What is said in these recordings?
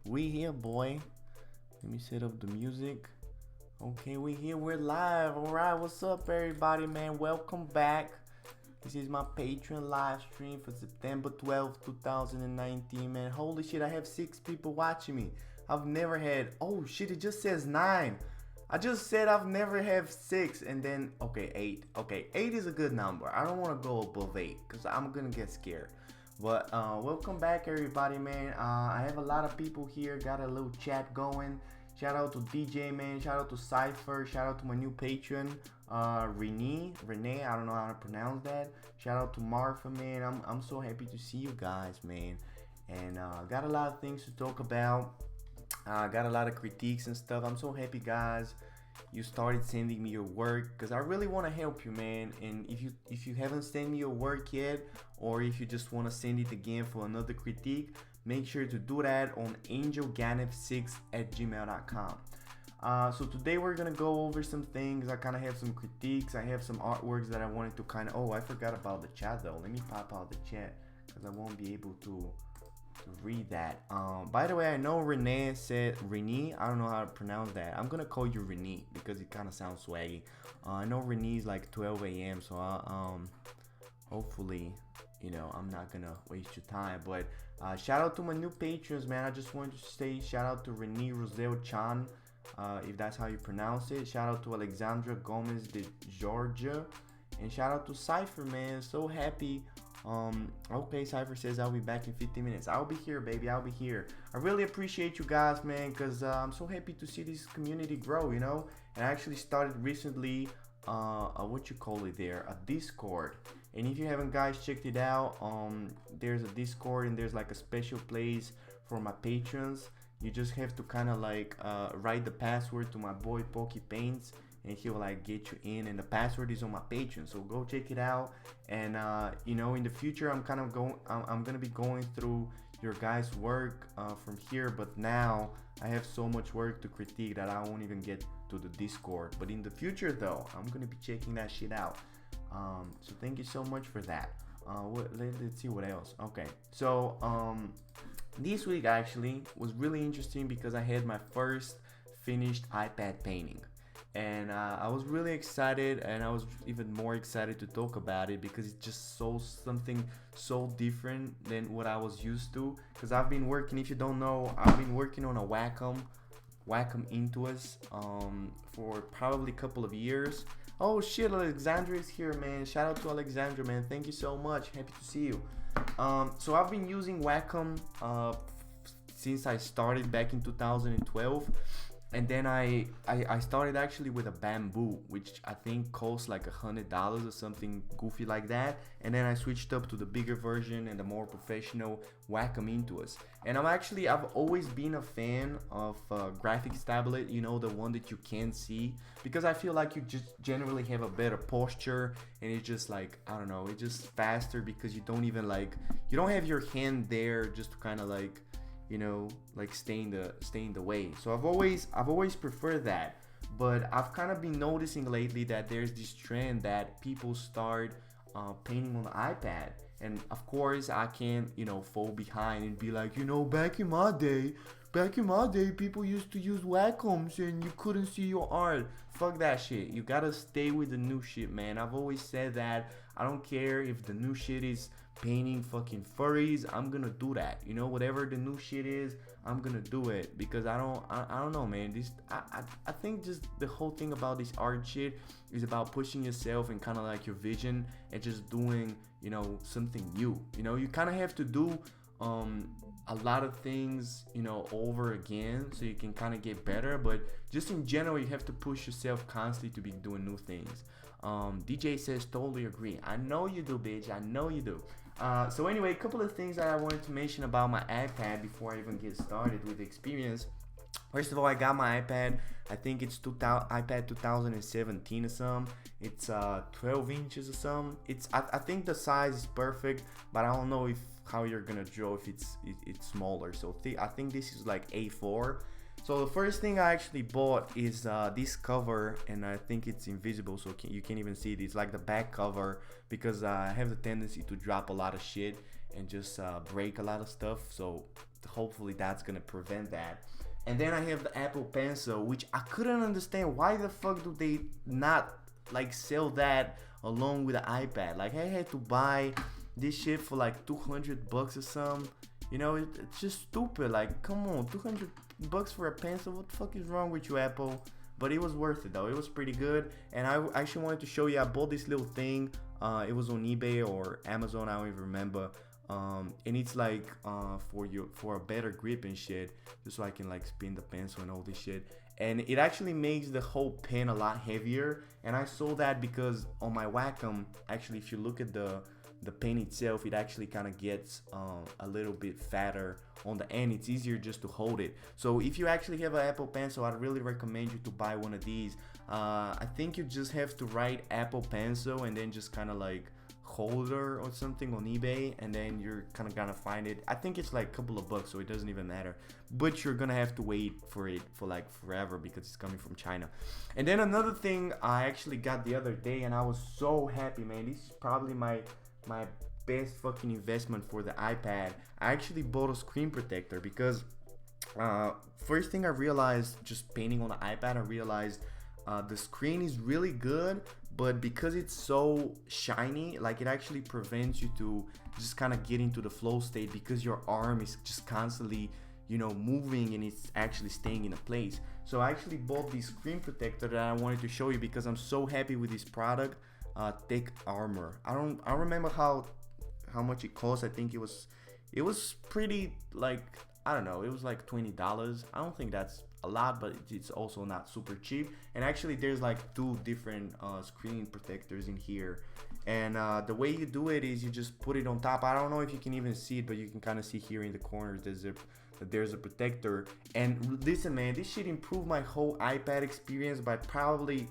We here, boy. Let me set up the music. Okay, we here. We're live. All right, what's up, everybody, man? Welcome back. This is my Patreon live stream for September 12th, 2019, man. Holy shit, I have 6 people watching me. I've never had. Oh shit, it just says 9. I just said I've never had 6, and then okay, 8. Okay, 8 is a good number. I don't want to go above 8 because I'm gonna get scared. But welcome back, everybody, man. I have a lot of people here. Got a little chat going. Shout out to DJ, man. Shout out to Cypher. Shout out to my new patron, Renee. I don't know how to pronounce that. Shout out to Martha, man. I'm so happy to see you guys, man. And got a lot of things to talk about. Got a lot of critiques and stuff. I'm so happy, guys. You started sending me your work because I really want to help you, man. And if you haven't sent me your work yet, or if you just want to send it again for another critique, make sure to do that on angelganef6@gmail.com. So today we're gonna go over some things. I kind of have some critiques. I have some artworks that I wanted to kind of. Oh, I forgot about the chat though. Let me pop out the chat because I won't be able to read that. By the way, I know Renee said Renee. I don't know how to pronounce that. I'm gonna call you Renee because it kind of sounds swaggy. I know Renee's like 12 a.m. So hopefully, you know, I'm not gonna waste your time. But shout out to my new patrons, man. I just wanted to say shout out to Renee Rosel Chan, if that's how you pronounce it. Shout out to Alexandra Gomez de Georgia, and shout out to Cypher, man. So happy. Okay, Cypher says I'll be back in 15 minutes. I'll be here, baby. I'll be here. I really appreciate you guys, man, because I'm so happy to see this community grow, you know. And I actually started recently what you call it there, a Discord. And if you haven't, guys, checked it out, there's a Discord and there's like a special place for my patrons. You just have to kind of like write the password to my boy Pokey Paints, and he'll like get you in, and the password is on my Patreon, so go check it out. And you know, in the future I'm gonna be going through your guys' work from here, but now I have so much work to critique that I won't even get to the Discord. But in the future though, I'm gonna be checking that shit out. So thank you so much for that. Let's see what else. Okay, so this week actually was really interesting because I had my first finished iPad painting. And I was really excited, and I was even more excited to talk about it because it just something so different than what I was used to. Because I've been working, if you don't know, I've been working on a Wacom Intuos for probably a couple of years. Oh shit, Alexandra is here, man. Shout out to Alexandra, man. Thank you so much. Happy to see you. So I've been using Wacom since I started back in 2012. And then I started actually with a bamboo, which I think costs like $100 or something goofy like that. And then I switched up to the bigger version and the more professional Wacom Intuos. And I've always been a fan of graphics tablet, you know, the one that you can see, because I feel like you just generally have a better posture, and it's just like, I don't know, it's just faster because you don't even like, you don't have your hand there just to kind of like, you know, like stay in the way. So I've always preferred that. But I've kind of been noticing lately that there's this trend that people start painting on the iPad. And of course I can't, you know, fall behind and be like, you know, back in my day people used to use Wacoms and you couldn't see your art. Fuck that shit. You gotta stay with the new shit, man. I've always said that. I don't care if the new shit is painting fucking furries. I'm gonna do that. You know, whatever the new shit is, I'm gonna do it, because I don't know, man. I think just the whole thing about this art shit is about pushing yourself and kind of like your vision and just doing, you know, something new. You know, you kind of have to do a lot of things, you know, over again so you can kind of get better. But just in general, you have to push yourself constantly to be doing new things. DJ says totally agree. I know you do, bitch. I know you do. So anyway, a couple of things that I wanted to mention about my iPad before I even get started with the experience. First of all, I got my iPad. I think it's iPad 2017 or something. It's 12 inches or something. I think the size is perfect, but I don't know how you're gonna draw if it's smaller. So I think this is like A4. So the first thing I actually bought is this cover, and I think it's invisible, so you can't even see it. It's like the back cover, because I have the tendency to drop a lot of shit, and just break a lot of stuff. So hopefully that's gonna prevent that. And then I have the Apple Pencil, which I couldn't understand why the fuck do they not like sell that along with the iPad. Like I had to buy this shit for like $200 or something. You know, it's just stupid. Like, come on, $200 for a pencil? What the fuck is wrong with you, Apple? But it was worth it though. It was pretty good. And I actually wanted to show you. I bought this little thing. It was on eBay or Amazon. I don't even remember. And it's like for a better grip and shit, just so I can like spin the pencil and all this shit. And it actually makes the whole pen a lot heavier. And I saw that because on my Wacom, actually, if you look at the pen itself, it actually kind of gets a little bit fatter on the end. It's easier just to hold it. So if you actually have an Apple Pencil, I'd really recommend you to buy one of these. I think you just have to write Apple Pencil and then just kind of like holder or something on eBay, and then you're kind of gonna find it. I think it's like a couple of bucks, so it doesn't even matter, but you're gonna have to wait for it for like forever because it's coming from China. And then another thing I actually got the other day, and I was so happy, man. This is probably my best fucking investment for the iPad. I actually bought a screen protector because first thing I realized just painting on the iPad, I realized the screen is really good, but because it's so shiny, like it actually prevents you to just kind of get into the flow state because your arm is just constantly, you know, moving and it's actually staying in a place. So I actually bought this screen protector that I wanted to show you because I'm so happy with this product. Thick Armor. I don't remember how much it cost. I think it was pretty, like, I don't know, it was like $20. I don't think that's a lot, but it's also not super cheap. And actually there's like two different screen protectors in here, and the way you do it is you just put it on top. I don't know if you can even see it, but you can kind of see here in the corners there's a protector. And listen, man, this shit improved my whole iPad experience by probably,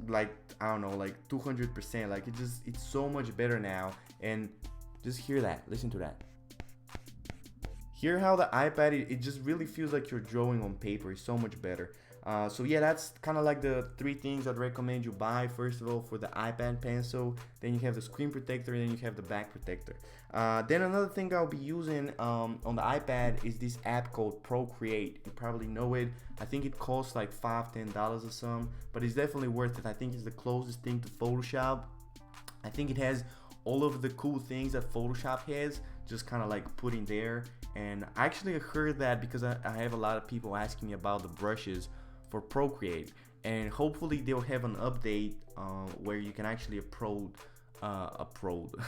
like, I don't know, like 200%. Like it's so much better now. And just hear that, listen to that. Hear how the iPad, it just really feels like you're drawing on paper. It's so much better. So yeah, that's kind of like the three things I'd recommend you buy. First of all, for the iPad Pencil, then you have the screen protector, and then you have the back protector. Then another thing I'll be using on the iPad is this app called Procreate. You probably know it. I think it costs like $5-10 or something, but it's definitely worth it. I think it's the closest thing to Photoshop. I think it has all of the cool things that Photoshop has, just kind of like put in there. And I actually heard that because I have a lot of people asking me about the brushes for Procreate, and hopefully they'll have an update where you can actually upload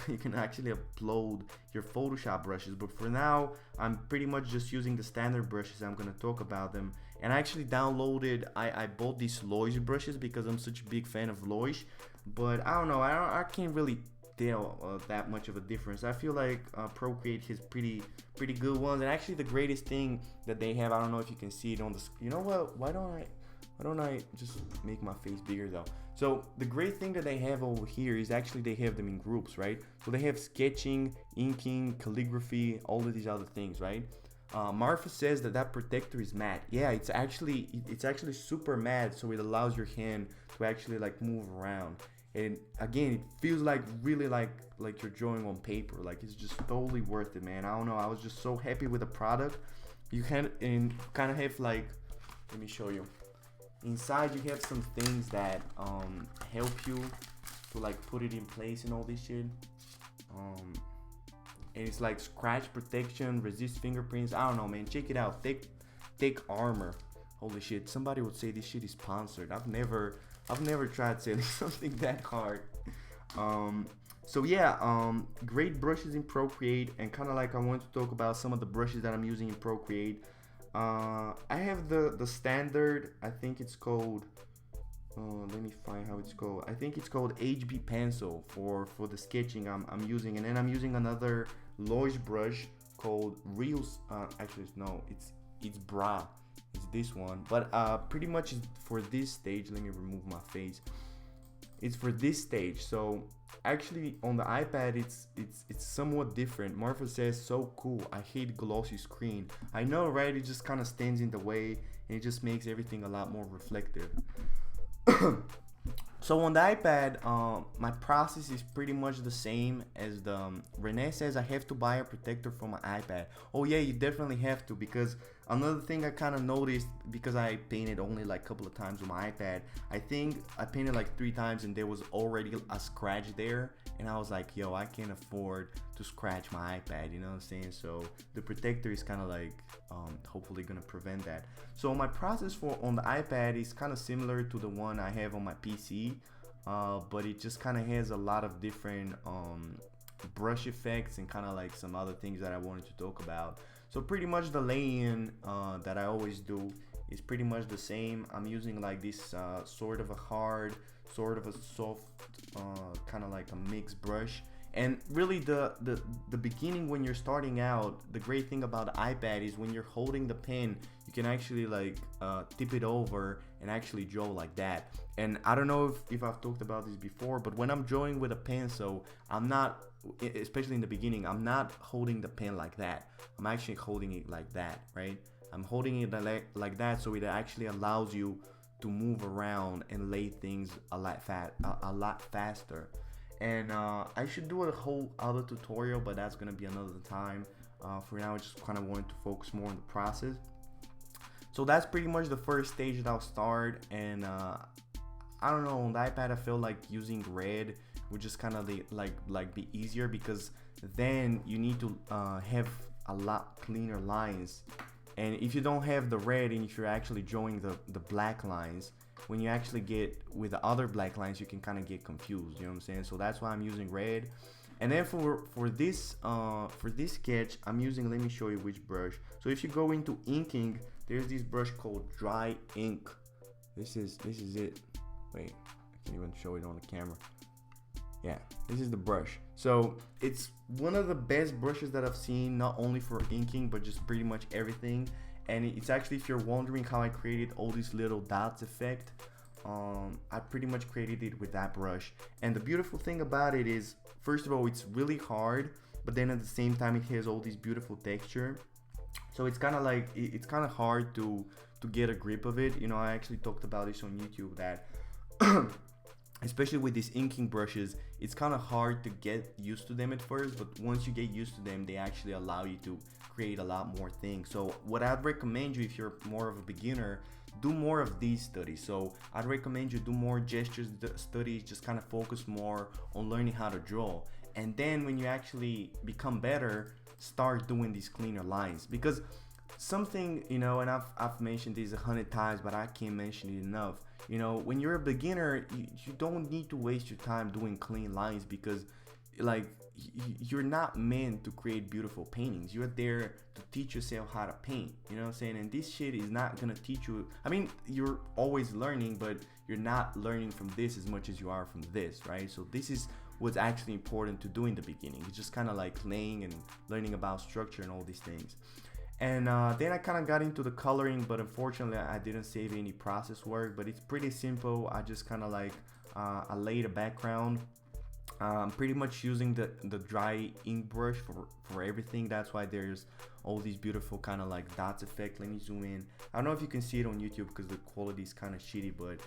you can actually upload your Photoshop brushes. But for now, I'm pretty much just using the standard brushes. I'm gonna talk about them. And I actually downloaded, I bought these Loish brushes because I'm such a big fan of Loish, but I don't know, I can't really tell that much of a difference. I feel like Procreate has pretty good ones. And actually the greatest thing that they have, I don't know if you can see it on the screen. You know what, why don't I just make my face bigger though? So the great thing that they have over here is actually they have them in groups, right? So they have sketching, inking, calligraphy, all of these other things, right? Marfa says that protector is matte. Yeah, it's actually super matte, so it allows your hand to actually like move around. And again, it feels like really like you're drawing on paper. Like it's just totally worth it, man. I don't know, I was just so happy with the product. You can kind of have like, let me show you. Inside you have some things that help you to like put it in place and all this shit. And it's like scratch protection, resist fingerprints. I don't know, man. Check it out. Thick Armor. Holy shit. Somebody would say this shit is sponsored. I've never tried selling something that hard. So yeah, great brushes in Procreate, and kind of like I want to talk about some of the brushes that I'm using in Procreate. I have the standard, I think it's called, let me find how it's called. I think it's called HB Pencil for the sketching I'm using. And then I'm using another Loish brush called Reels. Actually no, it's Bra. It's this one, but pretty much for this stage. Let me remove my face. It's for this stage. So actually on the iPad it's somewhat different. Marfa says, so cool, I hate glossy screen. I know, right? It just kind of stands in the way, and it just makes everything a lot more reflective. So on the iPad, my process is pretty much the same as the Renee says. I have to buy a protector for my iPad. Oh yeah, you definitely have to, because another thing I kind of noticed, because I painted only like a couple of times with my iPad. I think I painted like 3 times and there was already a scratch there, and I was like, yo, I can't afford to scratch my iPad, you know what I'm saying? So the protector is kind of like hopefully gonna prevent that. So my process for on the iPad is kind of similar to the one I have on my PC, but it just kind of has a lot of different brush effects and kind of like some other things that I wanted to talk about. So pretty much the lay-in that I always do is pretty much the same. I'm using like this sort of a hard, sort of a soft, kind of like a mixed brush. And really the beginning, when you're starting out, the great thing about the iPad is when you're holding the pen, you can actually like tip it over and actually draw like that. And I don't know if I've talked about this before, but when I'm drawing with a pencil, I'm not, especially in the beginning, I'm not holding the pen like that. I'm actually holding it like that, right? I'm holding it like that, so it actually allows you to move around and lay things a lot faster. And I should do a whole other tutorial, but that's gonna be another time. For now, I just kind of wanted to focus more on the process. So that's pretty much the first stage that I'll start. And I don't know, on the iPad I feel like using red would just kind of like be easier, because then you need to have a lot cleaner lines. And if you don't have the red, and if you're actually drawing the black lines, when you actually get with the other black lines, you can kind of get confused, you know what I'm saying? So that's why I'm using red. And then for this sketch, I'm using, let me show you which brush. So if you go into inking, there's this brush called dry ink. This is it. Wait, I can't even show it on the camera. Yeah, this is the brush. So it's one of the best brushes that I've seen, not only for inking but just pretty much everything. And it's actually, if you're wondering how I created all these little dots effect, I pretty much created it with that brush. And the beautiful thing about it is, first of all, it's really hard, but then at the same time it has all this beautiful texture. So it's kind of like, it's kind of hard to get a grip of it. You know, I actually talked about this on YouTube, that especially with these inking brushes, it's kind of hard to get used to them at first, but once you get used to them, they actually allow you to create a lot more things. So what I'd recommend you, if you're more of a beginner, do more of these studies. So I'd recommend you do more gestures studies, just kind of focus more on learning how to draw. And then when you actually become better, start doing these cleaner lines. Because something, you know, and I've mentioned this 100 times, but I can't mention it enough. You know, when you're a beginner, you don't need to waste your time doing clean lines, because like you're not meant to create beautiful paintings. You're there to teach yourself how to paint, you know what I'm saying? And this shit is not gonna teach you, I mean, you're always learning, but you're not learning from this as much as you are from this, right? So this is what's actually important to do in the beginning. It's just kind of like laying and learning about structure and all these things. And then I kind of got into the coloring, but unfortunately I didn't save any process work, but it's pretty simple. I just kind of like I laid a background. I'm pretty much using the dry ink brush for everything. That's why there's all these beautiful kind of like dots effect. Let me zoom in. I don't know if you can see it on YouTube because the quality is kind of shitty, but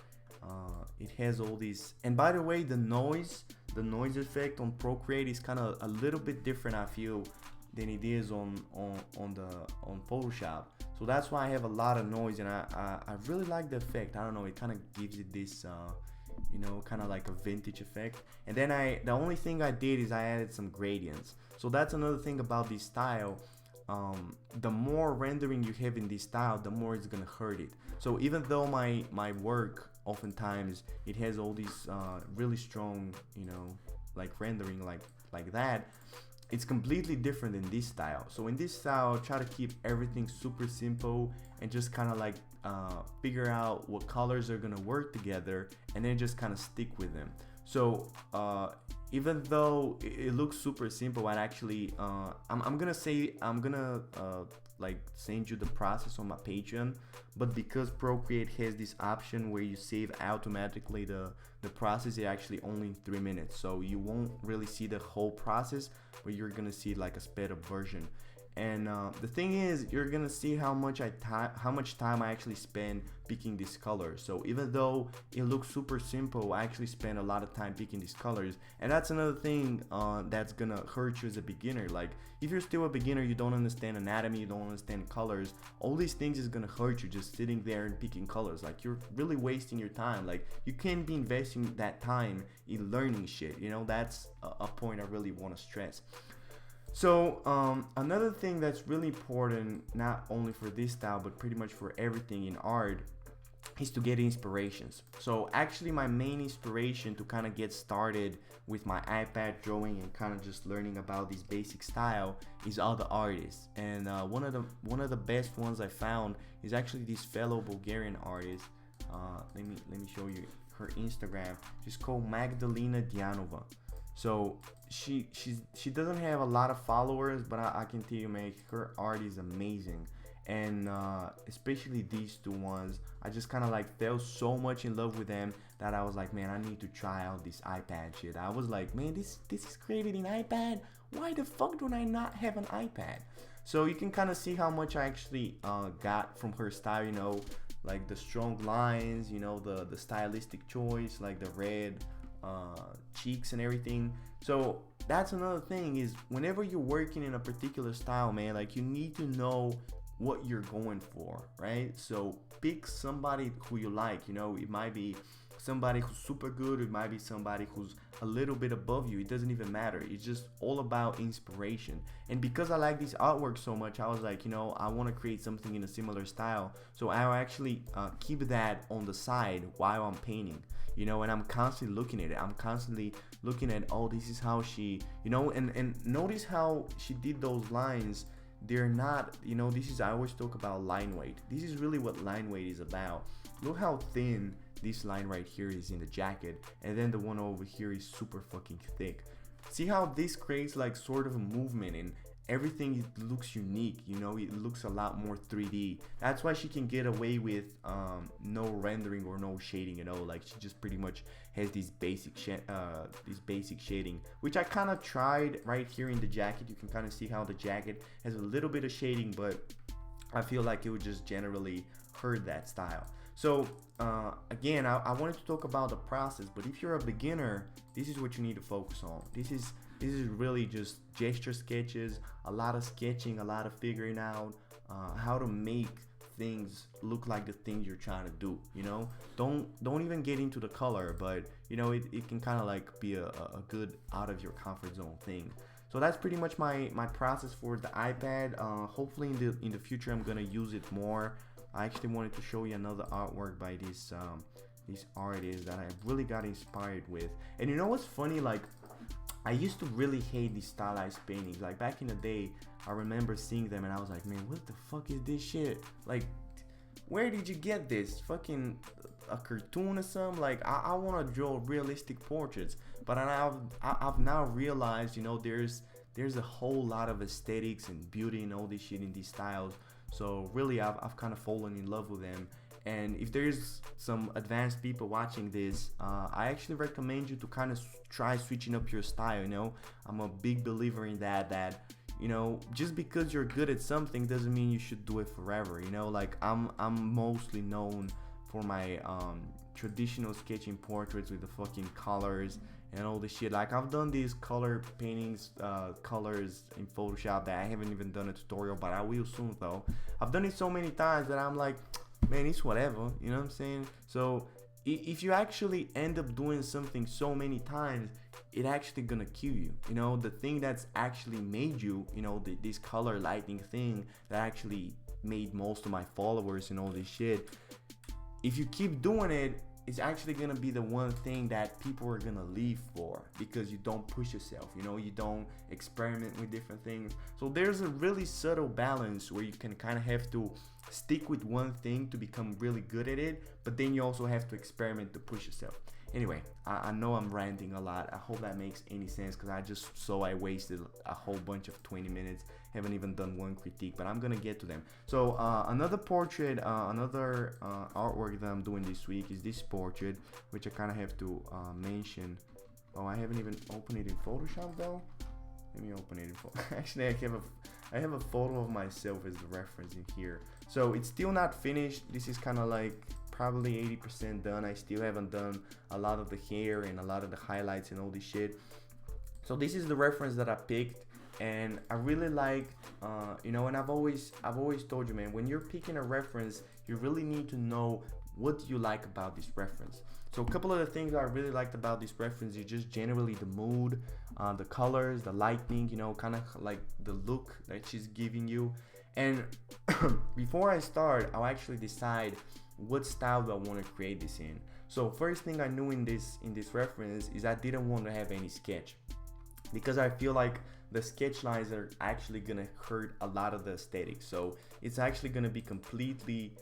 it has all these. And by the way, the noise effect on Procreate is kind of a little bit different, I feel, than it is on Photoshop. So that's why I have a lot of noise, and I really like the effect. I don't know, it kind of gives it this you know, kind of like a vintage effect. And then the only thing I did is I added some gradients. So that's another thing about this style. The more rendering you have in this style, the more it's gonna hurt it. So even though my work oftentimes it has all these really strong, you know, like rendering like that, it's completely different in this style. So in this style, try to keep everything super simple and just kind of like figure out what colors are gonna work together, and then just kind of stick with them. So even though it looks super simple, I actually I'm gonna like send you the process on my Patreon, but because Procreate has this option where you save automatically the process, it actually only 3 minutes, so you won't really see the whole process, but you're gonna see like a sped up version. And the thing is, you're gonna see how much time I actually spend picking these colors. So even though it looks super simple, I actually spend a lot of time picking these colors. And that's another thing that's gonna hurt you as a beginner. Like if you're still a beginner, you don't understand anatomy, you don't understand colors, all these things is gonna hurt you just sitting there and picking colors. Like you're really wasting your time. Like you can't be investing that time in learning shit, you know. That's a point I really want to stress. So another thing that's really important, not only for this style but pretty much for everything in art, is to get inspirations. So actually my main inspiration to kind of get started with my iPad drawing and kind of just learning about this basic style is other artists. And one of the best ones I found is actually this fellow Bulgarian artist. Let me show you her Instagram. She's called Magdalena Dianova. So she doesn't have a lot of followers, but I can tell you, man, her art is amazing. And especially these two ones, I just kind of like fell so much in love with them that I was like, man, I need to try out this iPad shit. I was like, man, this is created in iPad. Why the fuck do I not have an iPad? So you can kind of see how much I actually got from her style, you know, like the strong lines, you know, the stylistic choice, like the red cheeks and everything. So that's another thing, is whenever you're working in a particular style, man, like you need to know what you're going for, right? So pick somebody who you like, you know. It might be somebody who's super good, it might be somebody who's a little bit above you. It doesn't even matter. It's just all about inspiration. And because I like this artwork so much, I was like, you know, I want to create something in a similar style. So I'll actually keep that on the side while I'm painting, you know. And I'm constantly looking at it. I'm constantly looking at, oh, this is how she, you know, and notice how she did those lines. They're not, you know, this is, I always talk about line weight. This is really what line weight is about. Look how thin this line right here is in the jacket, and then the one over here is super fucking thick. See how this creates like sort of a movement, and everything looks unique, you know. It looks a lot more 3D. That's why she can get away with no rendering or no shading at all. Like she just pretty much has this basic shading, which I kind of tried right here in the jacket. You can kind of see how the jacket has a little bit of shading, but I feel like it would just generally hurt that style. So again, I wanted to talk about the process, but if you're a beginner, this is what you need to focus on. This is really just gesture sketches, a lot of sketching, a lot of figuring out how to make things look like the things you're trying to do, you know. Don't even get into the color, but you know, it can kind of like be a good out of your comfort zone thing. So that's pretty much my process for the iPad. Hopefully in the future I'm gonna use it more. I actually wanted to show you another artwork by this artist that I really got inspired with. And you know what's funny, like I used to really hate these stylized paintings. Like back in the day, I remember seeing them and I was like, man, what the fuck is this shit? Like, where did you get this? Fucking a cartoon or something? Like, I want to draw realistic portraits. But I've now realized, you know, there's a whole lot of aesthetics and beauty and all this shit in these styles. So really, I've kind of fallen in love with them. And if there's some advanced people watching this, I actually recommend you to kind of try switching up your style, you know. I'm a big believer in that, you know, just because you're good at something doesn't mean you should do it forever, you know. Like I'm mostly known for my traditional sketching portraits with the fucking colors and all this shit. Like I've done these color paintings, colors in Photoshop that I haven't even done a tutorial, but I will soon though. I've done it so many times that I'm like, man, it's whatever, you know what I'm saying? So if you actually end up doing something so many times, it actually gonna kill you, you know. The thing that's actually made you, you know, this color lighting thing that actually made most of my followers and all this shit, if you keep doing it, it's actually gonna be the one thing that people are gonna leave for, because you don't push yourself, you know, you don't experiment with different things. So there's a really subtle balance where you can kind of have to stick with one thing to become really good at it, but then you also have to experiment to push yourself. Anyway, I know I'm ranting a lot. I hope that makes any sense, because I wasted a whole bunch of 20 minutes. Haven't even done one critique, but I'm gonna get to them. So another portrait, another artwork that I'm doing this week is this portrait, which I kind of have to mention. Oh, I haven't even opened it in Photoshop though. let me open it. Actually, I have a photo of myself as the reference in here. So it's still not finished. This is kind of like probably 80% done. I still haven't done a lot of the hair and a lot of the highlights and all this shit. So this is the reference that I picked, and I really liked, you know, and I've always told you, man, when you're picking a reference, you really need to know what you like about this reference. So a couple of the things I really liked about this reference is just generally the mood, the colors, the lighting, you know, kind of like the look that she's giving you. And before I start, I'll actually decide what style do I want to create this in. So first thing I knew in this reference is I didn't want to have any sketch, because I feel like the sketch lines are actually gonna hurt a lot of the aesthetic. So it's actually gonna be completely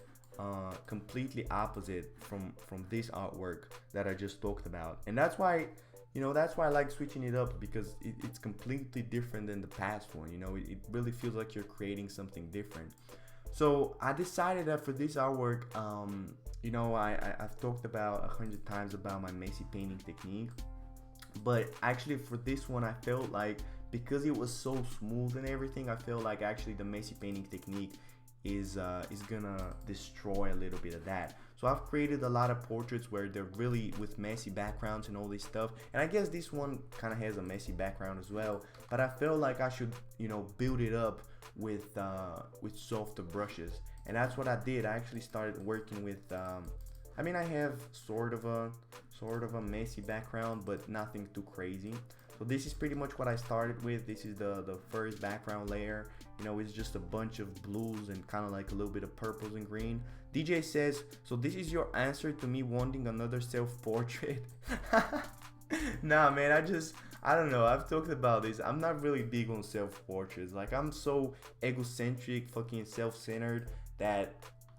opposite from this artwork that I just talked about. And that's why, you know, that's why I like switching it up, because it's completely different than the past one. You know, it really feels like you're creating something different. So I decided that for this artwork, you know, I've talked about 100 times about my messy painting technique, but actually for this one, I felt like, because it was so smooth and everything, I feel like actually the messy painting technique is gonna destroy a little bit of that. So I've created a lot of portraits where they're really with messy backgrounds and all this stuff, and I guess this one kind of has a messy background as well, but I felt like I should, you know, build it up with softer brushes, and that's what I did. I actually started working with I mean, I have sort of a messy background, but nothing too crazy. So this is pretty much what I started with. This is the first background layer. You know, it's just a bunch of blues and kind of like a little bit of purples and green. DJ says, so this is your answer to me wanting another self-portrait? Nah, man, I don't know. I've talked about this. I'm not really big on self-portraits. Like, I'm so egocentric, fucking self-centered that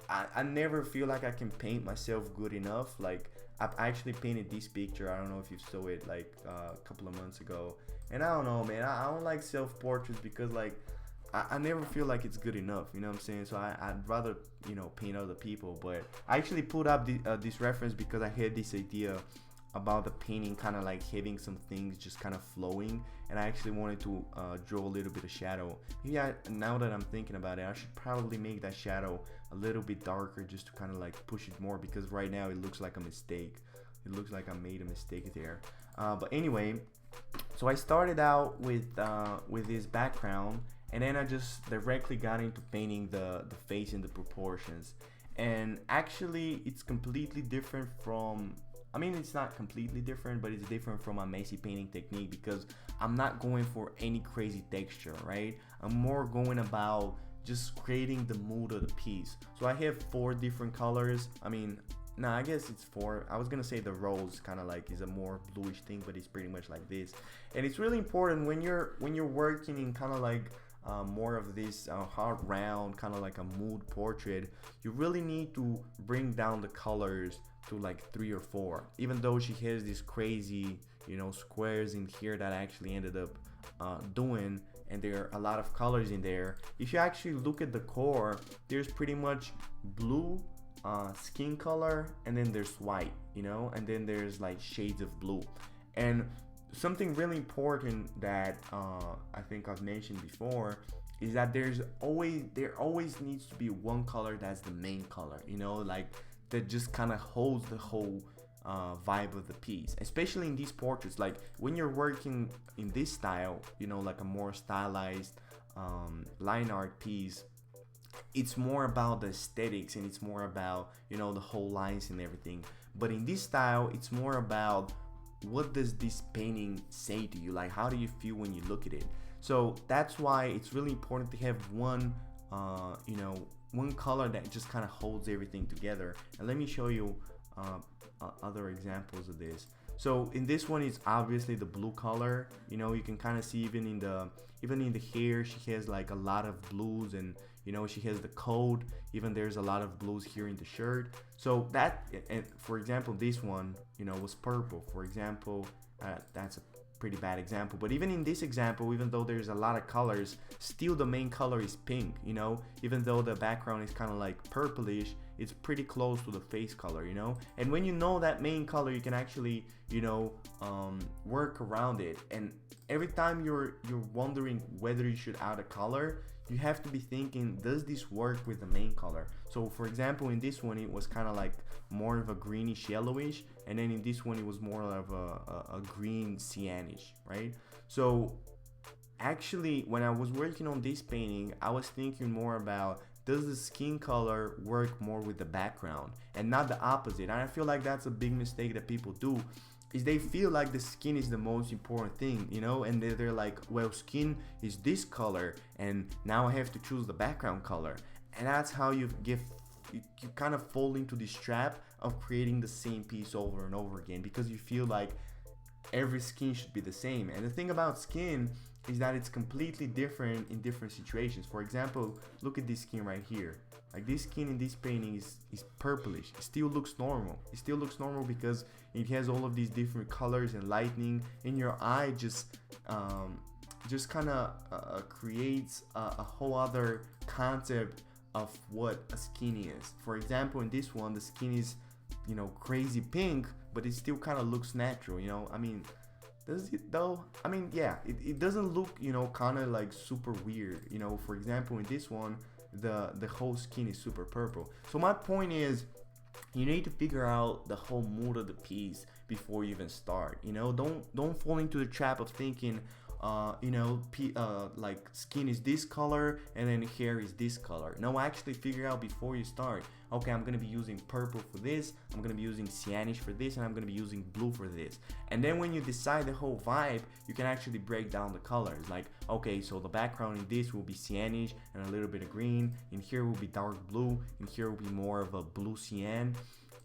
I never feel like I can paint myself good enough. Like, I've actually painted this picture. I don't know if you saw it like a couple of months ago. And I don't know, man. I don't like self-portraits because, like, I never feel like it's good enough. You know what I'm saying? So I'd rather, you know, paint other people. But I actually put up this reference because I had this idea about the painting kind of like having some things just kind of flowing, and I actually wanted to draw a little bit of shadow. Maybe now that I'm thinking about it, I should probably make that shadow a little bit darker just to kind of like push it more, because right now it looks like a mistake. It looks like I made a mistake there. But anyway, so I started out with this background, and then I just directly got into painting the face and the proportions. And actually, it's completely different from, I mean, it's not completely different, but it's different from my messy painting technique, because I'm not going for any crazy texture, right? I'm more going about just creating the mood of the piece. So I have 4 different colors. I mean, I guess it's 4. I was gonna say the rose kind of like is a more bluish thing, but it's pretty much like this. And it's really important when you're working in kind of like more of this hard round, kind of like a mood portrait, you really need to bring down the colors to like 3 or 4, even though she has these crazy, you know, squares in here that I actually ended up doing, and there are a lot of colors in there. If you actually look at the core, there's pretty much blue, skin color, and then there's white, you know, and then there's like shades of blue. And something really important that I think I've mentioned before is that there always needs to be one color that's the main color, you know, like that just kind of holds the whole vibe of the piece, especially in these portraits. Like when you're working in this style, you know, like a more stylized line art piece, it's more about the aesthetics and it's more about, you know, the whole lines and everything. But in this style, it's more about what does this painting say to you? Like, how do you feel when you look at it? So that's why it's really important to have one, you know, one color that just kind of holds everything together. And let me show you other examples of this. So in this one, it's obviously the blue color. You know, you can kind of see even in the hair, she has like a lot of blues, and you know, she has the coat. Even there's a lot of blues here in the shirt. So that, and for example, this one, you know, was purple. For example, that's pretty bad example, but even in this example, even though there's a lot of colors, still the main color is pink, you know, even though the background is kind of like purplish, it's pretty close to the face color, you know. And when you know that main color, you can actually, you know, work around it. And every time you're wondering whether you should add a color, you have to be thinking, does this work with the main color? So for example, in this one, it was kind of like more of a greenish yellowish, and then in this one, it was more of a green cyanish, right? So actually, when I was working on this painting, I was thinking more about, does the skin color work more with the background and not the opposite? And I feel like that's a big mistake that people do, is they feel like the skin is the most important thing, you know, and they're like, well, skin is this color and now I have to choose the background color. And that's how you kind of fall into this trap of creating the same piece over and over again, because you feel like every skin should be the same. And the thing about skin is that it's completely different in different situations. For example, look at this skin right here. Like this skin in this painting is purplish. It still looks normal. It still looks normal because it has all of these different colors and lightning, and your eye just kind of creates a whole other concept of what a skin is. For example, in this one, the skin is, you know, crazy pink, but it still kind of looks natural, you know. I mean, does it though? I mean, yeah, it doesn't look, you know, kind of like super weird, you know. For example, in this one, the whole skin is super purple. So my point is, you need to figure out the whole mood of the piece before you even start, you know. Don't fall into the trap of thinking, you know, like skin is this color and then hair is this color. No, actually figure out before you start, okay, I'm gonna be using purple for this, I'm gonna be using cyanish for this, and I'm gonna be using blue for this. And then when you decide the whole vibe, you can actually break down the colors. Like, okay, so the background in this will be cyanish and a little bit of green, in here will be dark blue, in here will be more of a blue cyan.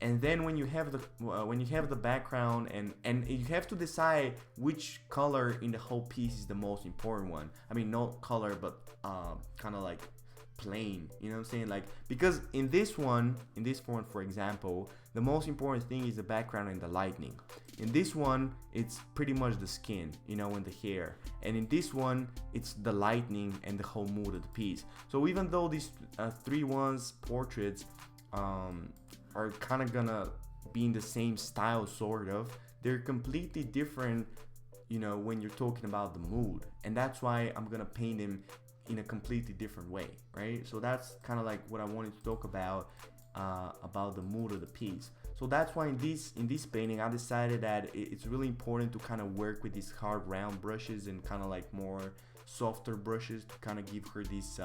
And then when you have the background, and you have to decide which color in the whole piece is the most important one. I mean, not color, but kind of like plain, you know what I'm saying? Like, because in this one, for example, the most important thing is the background and the lightning. In this one, it's pretty much the skin, you know, and the hair. And in this one, it's the lightning and the whole mood of the piece. So even though these three portraits are kind of gonna be in the same style, sort of, they're completely different, you know, when you're talking about the mood. And that's why I'm gonna paint them in a completely different way, right? So that's kind of like what I wanted to talk about the mood of the piece. So that's why in this painting, I decided that it's really important to kind of work with these hard round brushes and kind of like more softer brushes to kind of give her this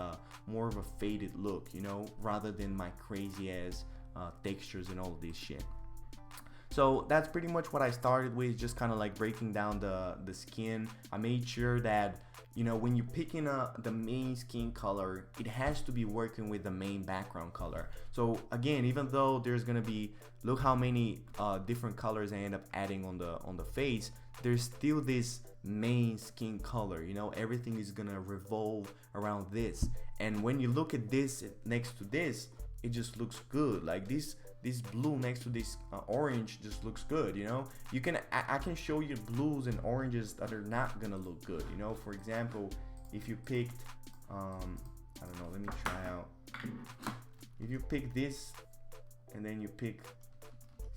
more of a faded look, you know, rather than my crazy ass textures and all of this shit. So that's pretty much what I started with, just kind of like breaking down the skin. I made sure that, you know, when you're picking the main skin color, it has to be working with the main background color. So again, even though there's gonna be, look how many different colors I end up adding on the face, there's still this main skin color, you know. Everything is gonna revolve around this. And when you look at this next to this, it just looks good. Like this blue next to this orange just looks good, you know. You can I can show you blues and oranges that are not gonna look good, you know. For example, if you picked I don't know, let me try out. If you pick this and then you pick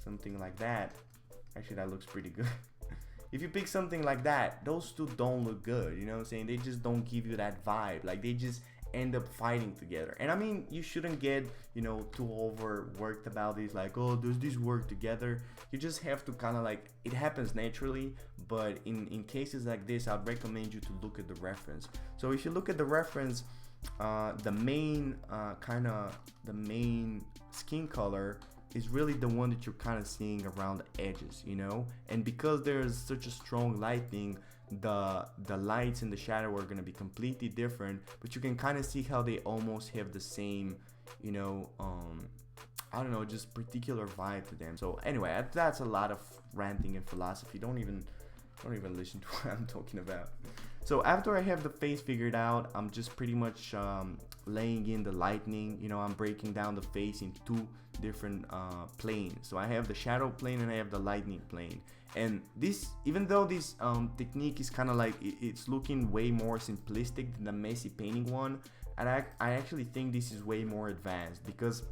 something like that, actually that looks pretty good. If you pick something like that, those two don't look good, you know what I'm saying? They just don't give you that vibe. Like, they just end up fighting together. And I mean, you shouldn't get, you know, too overworked about this, like, oh, does this work together? You just have to kind of like, it happens naturally, but in cases like this, I'd recommend you to look at the reference. So if you look at the reference, the main skin color is really the one that you're kind of seeing around the edges, you know. And because there's such a strong lighting, the lights and the shadow are going to be completely different, but you can kind of see how they almost have the same, you know, I don't know, just particular vibe to them. So anyway, that's a lot of ranting and philosophy. Don't even listen to what I'm talking about. So after I have the face figured out, I'm just pretty much laying in the lightning. You know, I'm breaking down the face in two different planes. So I have the shadow plane and I have the lightning plane. And this, even though this technique is kind of like, it's looking way more simplistic than the messy painting one, and I actually think this is way more advanced, because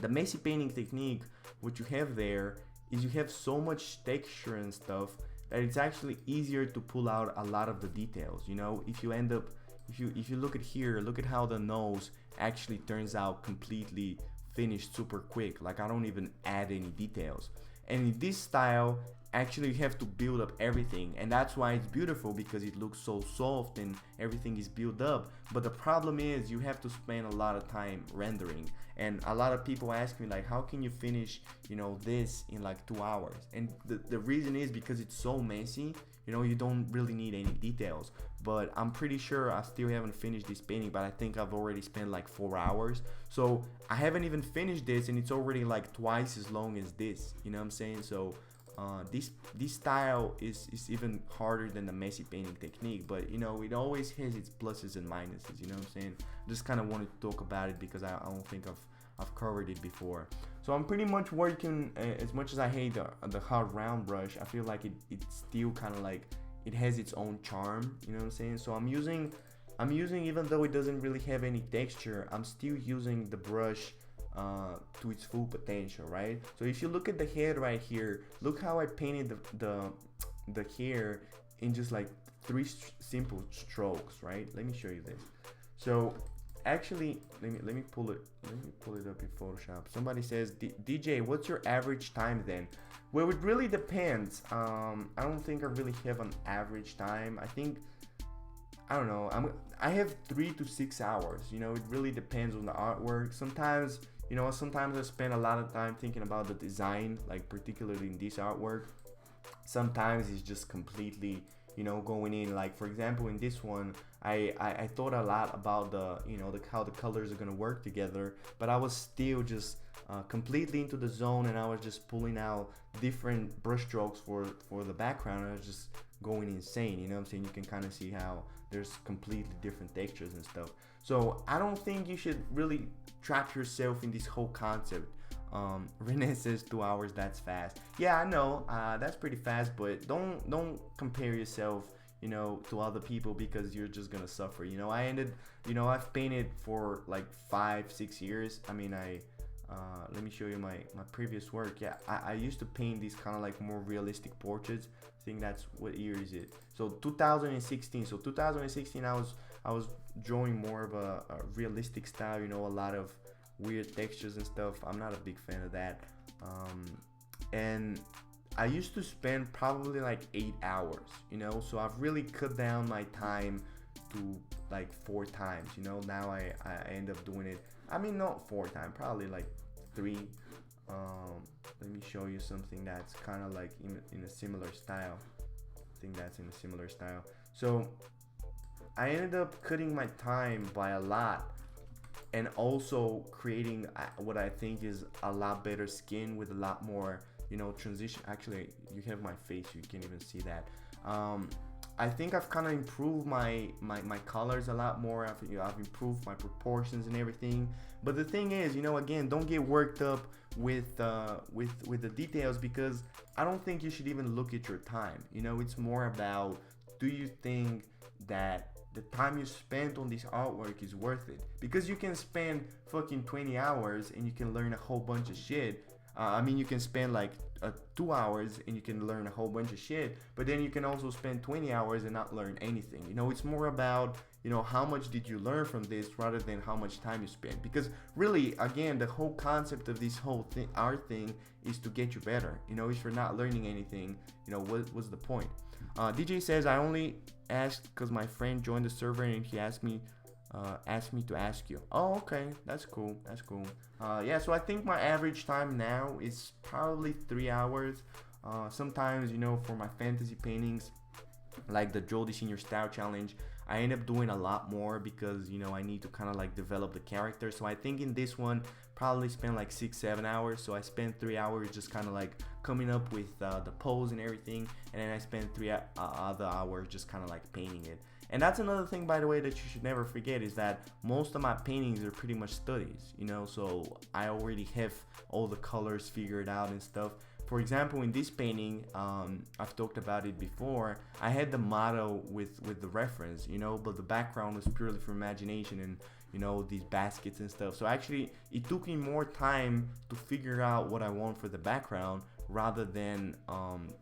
the messy painting technique, what you have there is you have so much texture and stuff that it's actually easier to pull out a lot of the details. You know, if you end up, if you look at here, look at how the nose actually turns out completely finished super quick. Like I don't even add any details. And in this style, actually you have to build up everything, and that's why it's beautiful, because it looks so soft and everything is built up. But the problem is you have to spend a lot of time rendering, and a lot of people ask me like, how can you finish, you know, this in like 2 hours? And the reason is because it's so messy, you know, you don't really need any details. But I'm pretty sure I still haven't finished this painting, but I think I've already spent like 4 hours. So I haven't even finished this, and it's already like twice as long as this, you know what I'm saying? So this style is even harder than the messy painting technique, but you know, it always has its pluses and minuses, you know what I'm saying? Just kind of wanted to talk about it because I don't think I've covered it before. So I'm pretty much working, as much as I hate the hard round brush, I feel like it's still kind of like, it has its own charm, you know what I'm saying? So I'm using, even though it doesn't really have any texture, I'm still using the brush to its full potential, right? So if you look at the head right here, look how I painted the hair in just like 3 simple strokes, right? Let me show you this. So actually, let me pull it up in Photoshop. Somebody says, DJ, what's your average time then? Well, it really depends. I don't think I really have an average time. I think, I don't know, I have 3 to 6 hours. You know, it really depends on the artwork. Sometimes, you know, sometimes I spend a lot of time thinking about the design, like particularly in this artwork. Sometimes it's just completely, you know, going in. Like for example, in this one, I thought a lot about the, you know, how the colors are gonna work together, but I was still just completely into the zone, and I was just pulling out different brush strokes for the background. I was just going insane, you know what I'm saying? You can kind of see how there's completely different textures and stuff. So I don't think you should really trap yourself in this whole concept. Renee says 2 hours, that's fast. Yeah, I know, that's pretty fast, but don't compare yourself, you know, to other people, because you're just gonna suffer. You know, I've painted for like 5-6 years. I mean, let me show you my previous work. Yeah, I used to paint these kind of like more realistic portraits. I think that's, what year is it? So 2016. So 2016, I was drawing more of a realistic style, you know, a lot of weird textures and stuff. I'm not a big fan of that. And I used to spend probably like 8 hours, you know, so I've really cut down my time to like 4 times, you know. Now I end up doing it, I mean, not 4 times, probably like 3. Let me show you something that's kind of like in a similar style. I think that's in a similar style. So I ended up cutting my time by a lot, and also creating what I think is a lot better skin with a lot more, you know, transition. Actually, you have my face, you can't even see that. I think I've kind of improved my colors a lot more. I've improved my proportions and everything. But the thing is, you know, again, don't get worked up with the details, because I don't think you should even look at your time. You know, it's more about, do you think that the time you spent on this artwork is worth it? Because you can spend fucking 20 hours and you can learn a whole bunch of shit. I mean, you can spend like 2 hours and you can learn a whole bunch of shit, but then you can also spend 20 hours and not learn anything. You know, it's more about, you know, how much did you learn from this rather than how much time you spent. Because really, again, the whole concept of this whole art thing is to get you better. You know, if you're not learning anything, you know, what's the point? DJ says, I only asked because my friend joined the server and he asked me to ask you. Oh, okay, that's cool. Yeah, so I think my average time now is probably 3 hours. Sometimes, you know, for my fantasy paintings, like the Jody Senior Style Challenge, I end up doing a lot more because, you know, I need to kind of like develop the character. So I think in this one, probably spent like 6-7 hours. So I spent 3 hours just kind of like coming up with the pose and everything, and then I spent 3 other hours just kind of like painting it. And that's another thing, by the way, that you should never forget, is that most of my paintings are pretty much studies, you know, so I already have all the colors figured out and stuff. For example, in this painting, I've talked about it before, I had the motto with the reference, you know, but the background was purely from imagination and, you know, these baskets and stuff. So actually, it took me more time to figure out what I want for the background rather than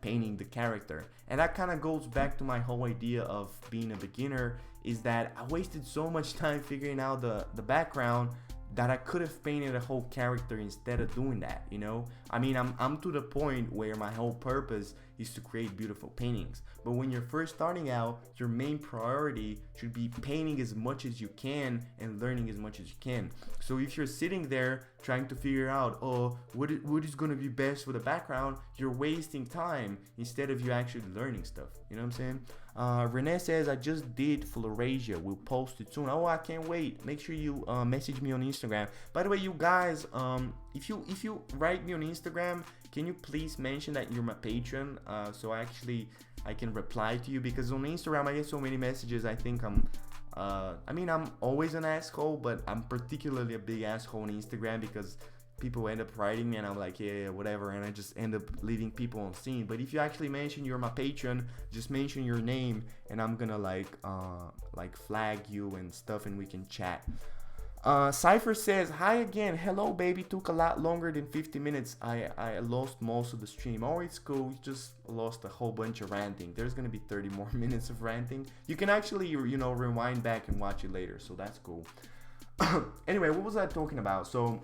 painting the character. And that kind of goes back to my whole idea of being a beginner, is that I wasted so much time figuring out the background that I could have painted a whole character instead of doing that, you know? I mean, I'm to the point where my whole purpose is to create beautiful paintings. But when you're first starting out, your main priority should be painting as much as you can and learning as much as you can. So if you're sitting there trying to figure out, oh, what is gonna be best for the background, you're wasting time instead of you actually learning stuff. You know what I'm saying? Renee says, I just did Florasia. We'll post it soon. Oh, I can't wait. Make sure you message me on Instagram. By the way, you guys, if you write me on Instagram, can you please mention that you're my patron, so I can reply to you, because on Instagram I get so many messages. I think I'm always an asshole, but I'm particularly a big asshole on Instagram because people end up writing me and I'm like, yeah, whatever, and I just end up leaving people on scene. But if you actually mention you're my patron, just mention your name and I'm gonna like flag you and stuff, and we can chat. Cypher says, hi again. Hello, baby. Took a lot longer than 50 minutes. I lost most of the stream. Oh, it's cool. You just lost a whole bunch of ranting. There's gonna be 30 more minutes of ranting. You can actually, you know, rewind back and watch it later, so that's cool. Anyway, what was I talking about? So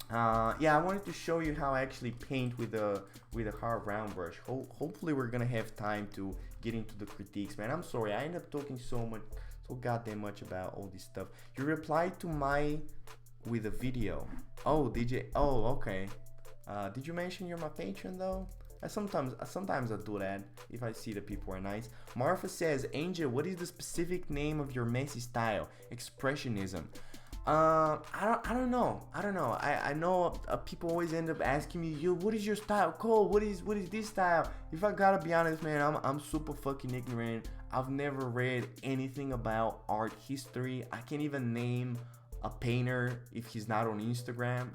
yeah, I wanted to show you how I actually paint with a hard round brush. Hopefully we're gonna have time to get into the critiques, man. I'm sorry, I end up talking so goddamn much about all this stuff. You replied to my with a video. Oh, did you? Oh, okay. Did you mention you're my patron though? Sometimes I do that if I see that people are nice. Martha says, Angel, what is the specific name of your messy style? Expressionism. I don't know. I know people always end up asking me, yo, what is your style, Cole? What is this style? If I gotta be honest, man, I'm super fucking ignorant. I've never read anything about art history. I can't even name a painter if he's not on Instagram.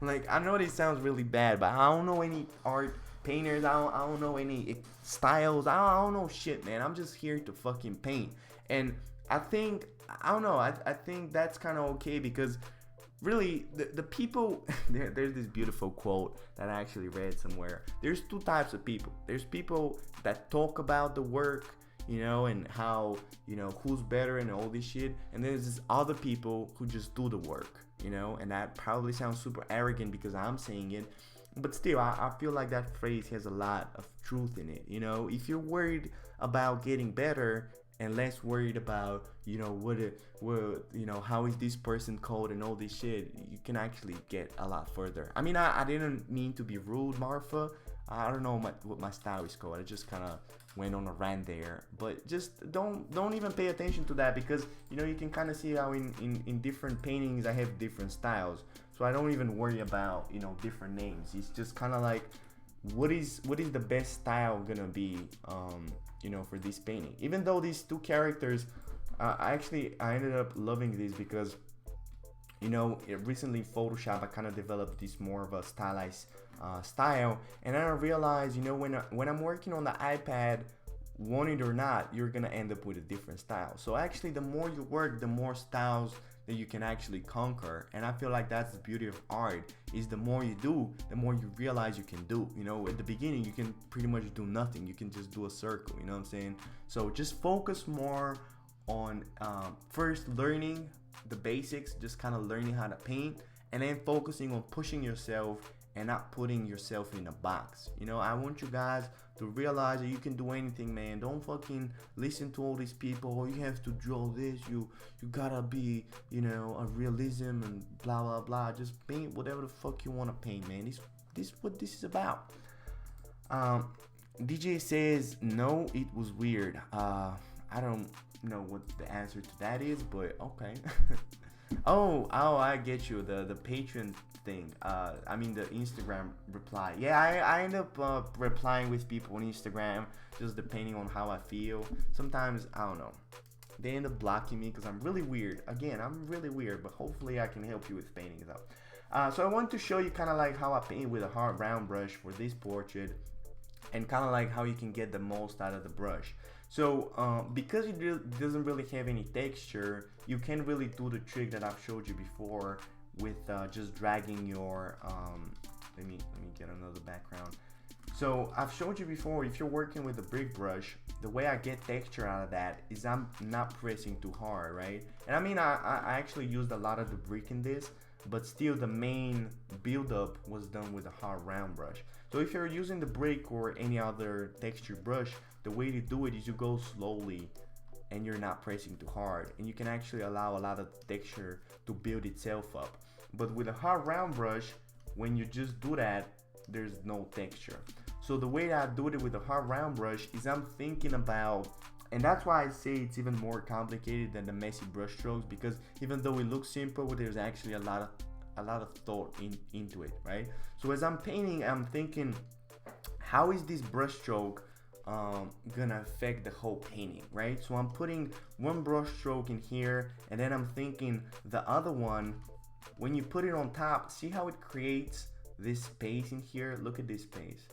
Like, I know this sounds really bad, but I don't know any art painters. I don't know any styles. I don't know shit, man. I'm just here to fucking paint. And I think, I don't know, I think that's kind of okay, because really the people there's this beautiful quote that I actually read somewhere. There's two types of people. There's people that talk about the work, you know, and how, you know, who's better and all this shit, and there's this other people who just do the work, you know. And that probably sounds super arrogant because I'm saying it, but still, I feel like that phrase has a lot of truth in it. You know, if you're worried about getting better and less worried about, you know, what you know, how is this person called and all this shit, you can actually get a lot further. I mean, I didn't mean to be rude, Martha. I don't know what my style is called. I just kind of went on a rant there, but just don't even pay attention to that, because, you know, you can kind of see how in different paintings I have different styles. So I don't even worry about, you know, different names. It's just kind of like, what is the best style gonna be, you know, for this painting. Even though these two characters, I ended up loving this because, you know, recently in Photoshop I kind of developed this more of a stylized style, and then I realized, you know, when I'm working on the iPad, want it or not, you're gonna end up with a different style. So actually, the more you work, the more styles that you can actually conquer. And I feel like that's the beauty of art, is the more you do, the more you realize you can do. You know, at the beginning you can pretty much do nothing. You can just do a circle, you know what I'm saying? So just focus more on first learning the basics, just kind of learning how to paint, and then focusing on pushing yourself and not putting yourself in a box. You know, I want you guys to realize that you can do anything, man. Don't fucking listen to all these people. Oh, you have to draw this. You gotta be, you know, a realism and blah blah blah. Just paint whatever the fuck you want to paint, man. This what this is about. DJ says no, it was weird. I don't know what the answer to that is, but okay. Oh, I get you. The Patreon thing. I mean the Instagram reply. Yeah, I end up replying with people on Instagram, just depending on how I feel. Sometimes I don't know. They end up blocking me because I'm really weird. Again, I'm really weird, but hopefully I can help you with painting though. So I want to show you kind of like how I paint with a hard round brush for this portrait, and kind of like how you can get the most out of the brush. So because it doesn't really have any texture, you can't really do the trick that I've showed you before with just dragging your let me get another background. So I've showed you before, if you're working with a brick brush, the way I get texture out of that is I'm not pressing too hard, right? And I mean, I actually used a lot of the brick in this, but still the main buildup was done with a hard round brush. So if you're using the brick or any other texture brush, the way to do it is you go slowly and you're not pressing too hard, and you can actually allow a lot of texture to build itself up. But with a hard round brush, when you just do that, there's no texture. So the way that I do it with a hard round brush is I'm thinking about, and that's why I say it's even more complicated than the messy brush strokes, because even though it looks simple, there's actually a lot of thought into it, right? So as I'm painting, I'm thinking, how is this brush stroke gonna affect the whole painting, right? So I'm putting one brush stroke in here, and then I'm thinking the other one, when you put it on top, see how it creates this space in here? Look at this space.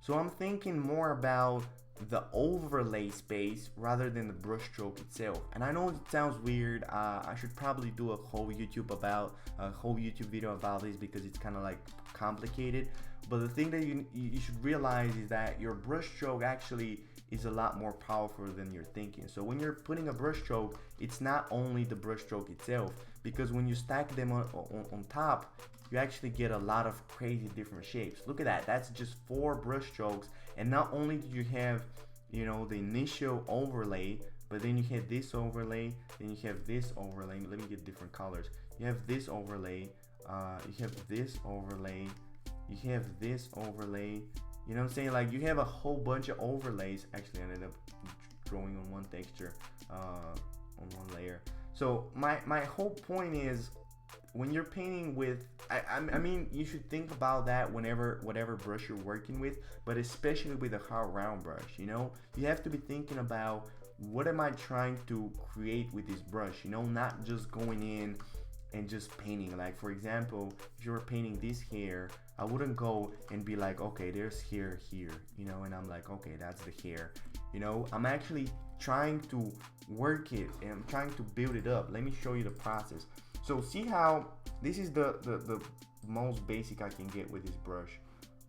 So I'm thinking more about the overlay space rather than the brush stroke itself. And I know it sounds weird. I should probably do a whole YouTube video about this, because it's kind of like complicated. But the thing that you should realize is that your brush stroke actually is a lot more powerful than you're thinking. So when you're putting a brush stroke, it's not only the brush stroke itself, because when you stack them on top, you actually get a lot of crazy different shapes. Look at that, that's just 4 brush strokes, and not only do you have, you know, the initial overlay, but then you have this overlay, then you have this overlay. Let me get different colors. You have this overlay, you have this overlay, you have this overlay. You know what I'm saying? Like, you have a whole bunch of overlays. Actually, I ended up drawing on one texture, on one layer. So my whole point is, when you're painting with, I mean, you should think about that whatever brush you're working with, but especially with a hard round brush, you know? You have to be thinking about, what am I trying to create with this brush, you know? Not just going in and just painting. Like, for example, if you were painting this hair, I wouldn't go and be like, okay, there's hair here, you know, and I'm like, okay, that's the hair, you know? I'm actually trying to work it, and I'm trying to build it up. Let me show you the process. So see how this is the most basic I can get with this brush.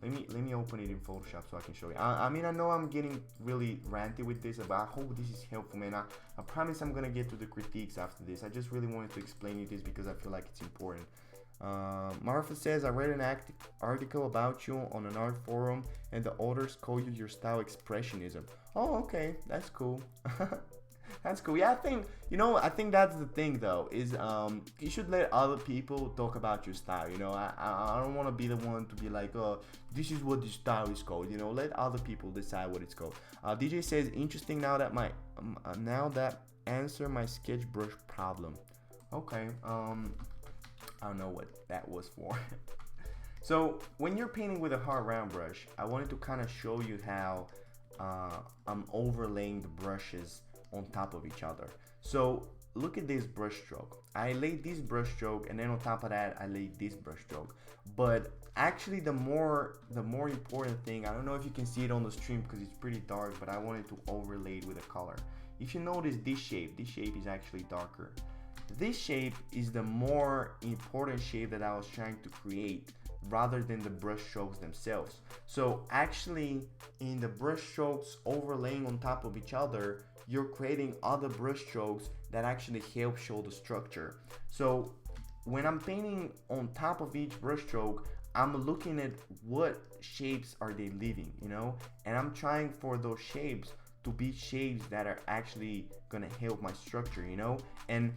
Let me open it in Photoshop so I can show you. I mean, I know I'm getting really ranty with this, but I hope this is helpful, man. I promise I'm gonna get to the critiques after this. I just really wanted to explain you this because I feel like it's important. Martha says, I read an article about you on an art forum, and the authors call you your style expressionism. Oh, okay, that's cool. That's cool. Yeah, I think that's the thing though, is you should let other people talk about your style. You know, I don't want to be the one to be like, oh, this is what this style is called. You know, let other people decide what it's called. DJ says, interesting. Now that answer my sketch brush problem. Okay. I don't know what that was for. So when you're painting with a hard round brush, I wanted to kind of show you how I'm overlaying the brushes on top of each other. So look at this brush stroke. I laid this brush stroke, and then on top of that I laid this brush stroke. But actually the more important thing, I don't know if you can see it on the stream because it's pretty dark, but I wanted to overlay it with a color. If you notice this shape is actually darker. This shape is the more important shape that I was trying to create, rather than the brush strokes themselves. So actually, in the brush strokes overlaying on top of each other, you're creating other brush strokes that actually help show the structure. So when I'm painting on top of each brush stroke, I'm looking at what shapes are they leaving, you know, and I'm trying for those shapes to be shapes that are actually gonna help my structure, you know. And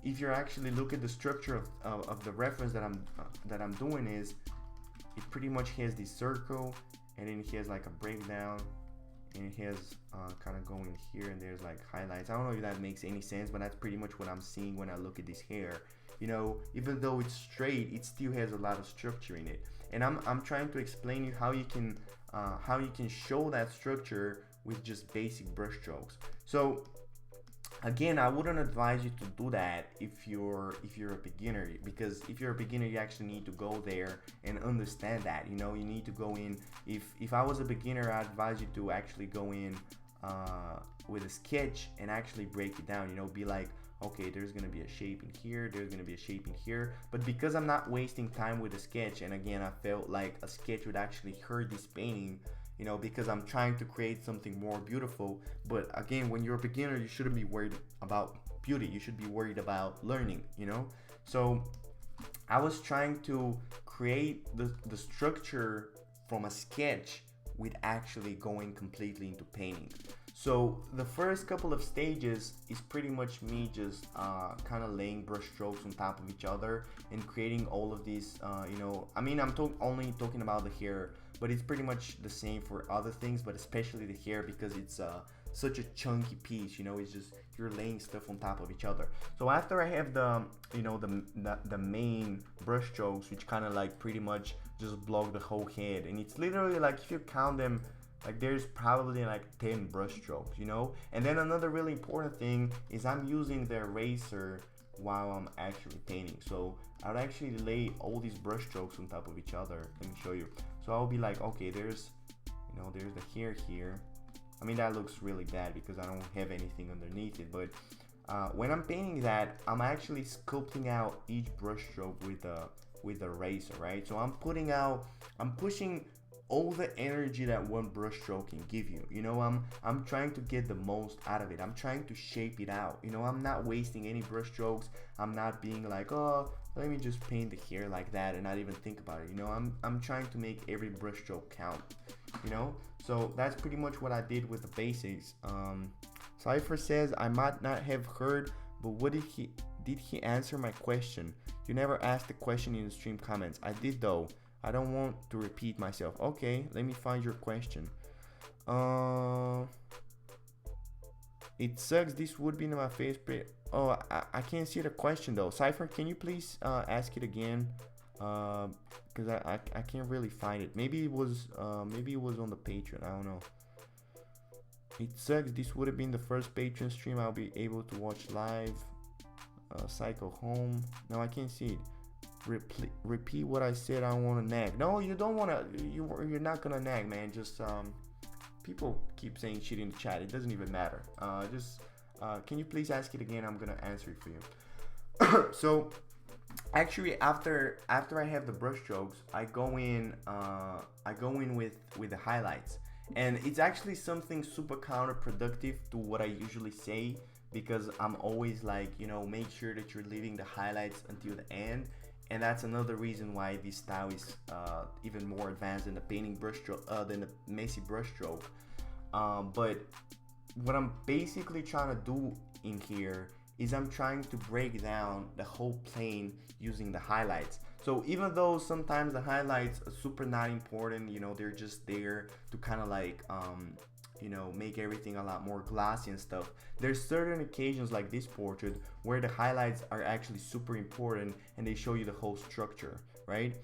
if you actually look at the structure of the reference that I'm doing, is it pretty much has this circle, and then it has like a breakdown, and it has kind of going here, and there's like highlights. I don't know if that makes any sense, but that's pretty much what I'm seeing when I look at this hair. You know, even though it's straight, it still has a lot of structure in it, and I'm trying to explain you how you can show that structure with just basic brush strokes. So again, I wouldn't advise you to do that if you're a beginner, because if you're a beginner, you actually need to go there and understand that. You know, you need to go in. If I was a beginner, I advise you to actually go in with a sketch and actually break it down. You know, be like, okay, there's gonna be a shape in here, there's gonna be a shape in here. But because I'm not wasting time with a sketch, and again, I felt like a sketch would actually hurt this painting, you know, because I'm trying to create something more beautiful. But again, when you're a beginner, you shouldn't be worried about beauty, you should be worried about learning, you know. So I was trying to create the structure from a sketch with actually going completely into painting. So the first couple of stages is pretty much me just kind of laying brush strokes on top of each other and creating all of these, you know, I mean, I'm only talking about the hair, but it's pretty much the same for other things, but especially the hair, because it's such a chunky piece, you know. It's just, you're laying stuff on top of each other. So after I have the, you know, the main brush strokes, which kind of like pretty much just block the whole head, and it's literally like, if you count them, like there's probably like 10 brush strokes, you know. And then another really important thing is I'm using the eraser while I'm actually painting. So I'll actually lay all these brush strokes on top of each other. Let me show you. So I'll be like, okay, there's, you know, there's the hair here. I mean, that looks really bad because I don't have anything underneath it, but when I'm painting that, I'm actually sculpting out each brush stroke with the eraser, right? So I'm pushing all the energy that one brush stroke can give you. You know, I'm trying to get the most out of it. I'm trying to shape it out. You know, I'm not wasting any brush strokes. I'm not being like, oh, let me just paint the hair like that and not even think about it. You know, I'm trying to make every brush stroke count. You know, so that's pretty much what I did with the basics. Cypher says, I might not have heard, but what did he answer my question? You never asked the question in the stream comments. I did though. I don't want to repeat myself. Okay, let me find your question. It sucks. This would be my favorite. Oh, I can't see the question though. Cypher, can you please ask it again? Because I can't really find it. Maybe it was on the Patreon. I don't know. It sucks. This would have been the first Patreon stream I'll be able to watch live. Cycle home. No, I can't see it. Repeat what I said. I don't want to nag. No, you don't want to. You're not gonna nag, man. Just people keep saying shit in the chat. It doesn't even matter. Can you please ask it again? I'm gonna answer it for you. So actually, after I have the brush strokes, I go in with the highlights, and it's actually something super counterproductive to what I usually say, because I'm always like, you know, make sure that you're leaving the highlights until the end. And that's another reason why this style is even more advanced than the painting brush stroke, than the messy brush stroke. But what I'm basically trying to do in here is I'm trying to break down the whole plane using the highlights. So even though sometimes the highlights are super not important, you know, they're just there to kind of like, you know, make everything a lot more glossy and stuff. There's certain occasions like this portrait where the highlights are actually super important and they show you the whole structure, right?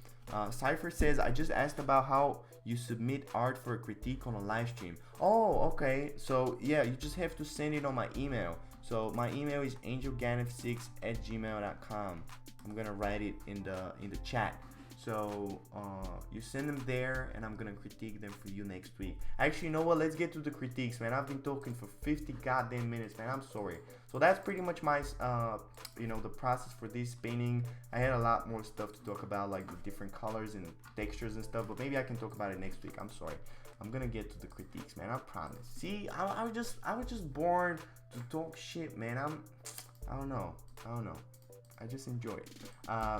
Cypher says, I just asked about how you submit art for a critique on a live stream. Oh, okay. So yeah, you just have to send it on my email. So my email is angelganif6@gmail.com. I'm gonna write it in the chat. So you send them there, and I'm gonna critique them for you next week. Actually, you know what? Let's get to the critiques, man. I've been talking for 50 goddamn minutes, man. I'm sorry. So that's pretty much my, you know, the process for this painting. I had a lot more stuff to talk about, like the different colors and textures and stuff, but maybe I can talk about it next week. I'm sorry. I'm gonna get to the critiques, man. I promise. See, I was just born to talk shit, man. I don't know. I just enjoy it.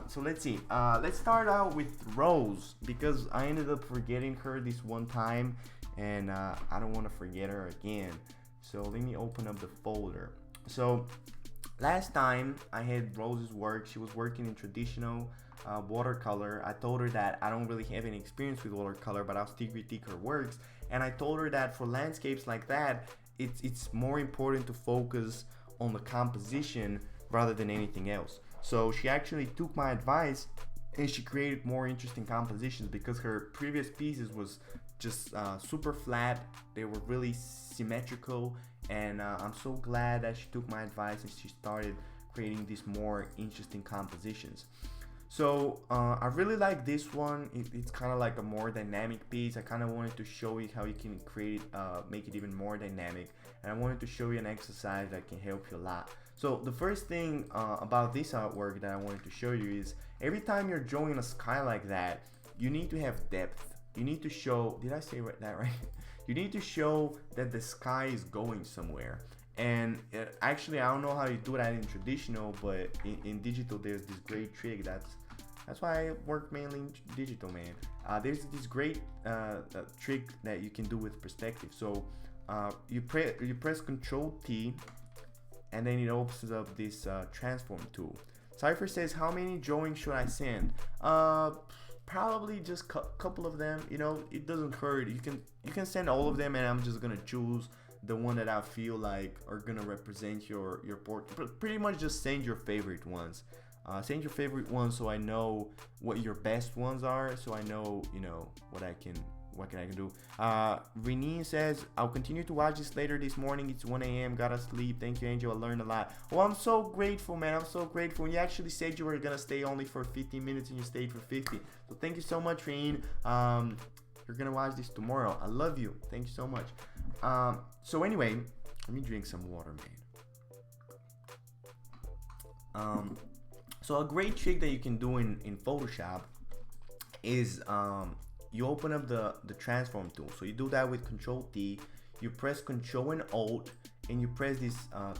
So let's see. Let's start out with Rose, because I ended up forgetting her this one time, and I don't want to forget her again. So let me open up the folder. So last time I had Rose's work. She was working in traditional. watercolor. I told her that I don't really have any experience with watercolor, but I'll still critique her works. And I told her that for landscapes like that, it's more important to focus on the composition rather than anything else. So she actually took my advice and she created more interesting compositions, because her previous pieces was just super flat. They were really symmetrical, and I'm so glad that she took my advice and she started creating these more interesting compositions. So I really like this one. It's kind of like a more dynamic piece. I kind of wanted to show you how you can create it, make it even more dynamic, and I wanted to show you an exercise that can help you a lot. So the first thing about this artwork that I wanted to show you is, every time you're drawing a sky like that, you need to have depth. You need to show, did I say that right? You need to show that the sky is going somewhere. And actually, I don't know how you do that in traditional, but in digital, there's this great trick. That's why I work mainly in digital, man. There's this great trick that you can do with perspective. So you press Control T, and then it opens up this transform tool. Cypher says, how many drawings should I send? Probably just couple of them. You know, it doesn't hurt. You can send all of them, and I'm just gonna choose the one that I feel like are gonna represent your portrait. But pretty much just send your favorite ones. Send your favorite ones so I know what your best ones are. So I know, you know, what I can do. Renee says, I'll continue to watch this later this morning. It's 1 a.m. Gotta sleep. Thank you, Angel. I learned a lot. Oh, I'm so grateful, man. I'm so grateful. You actually said you were gonna stay only for 15 minutes and you stayed for 50. So thank you so much, Renee. You're gonna watch this tomorrow. I love you. Thank you so much. So anyway, let me drink some water, man. So a great trick that you can do in Photoshop is you open up the transform tool. So you do that with Control T, you press Control and Alt, and you press this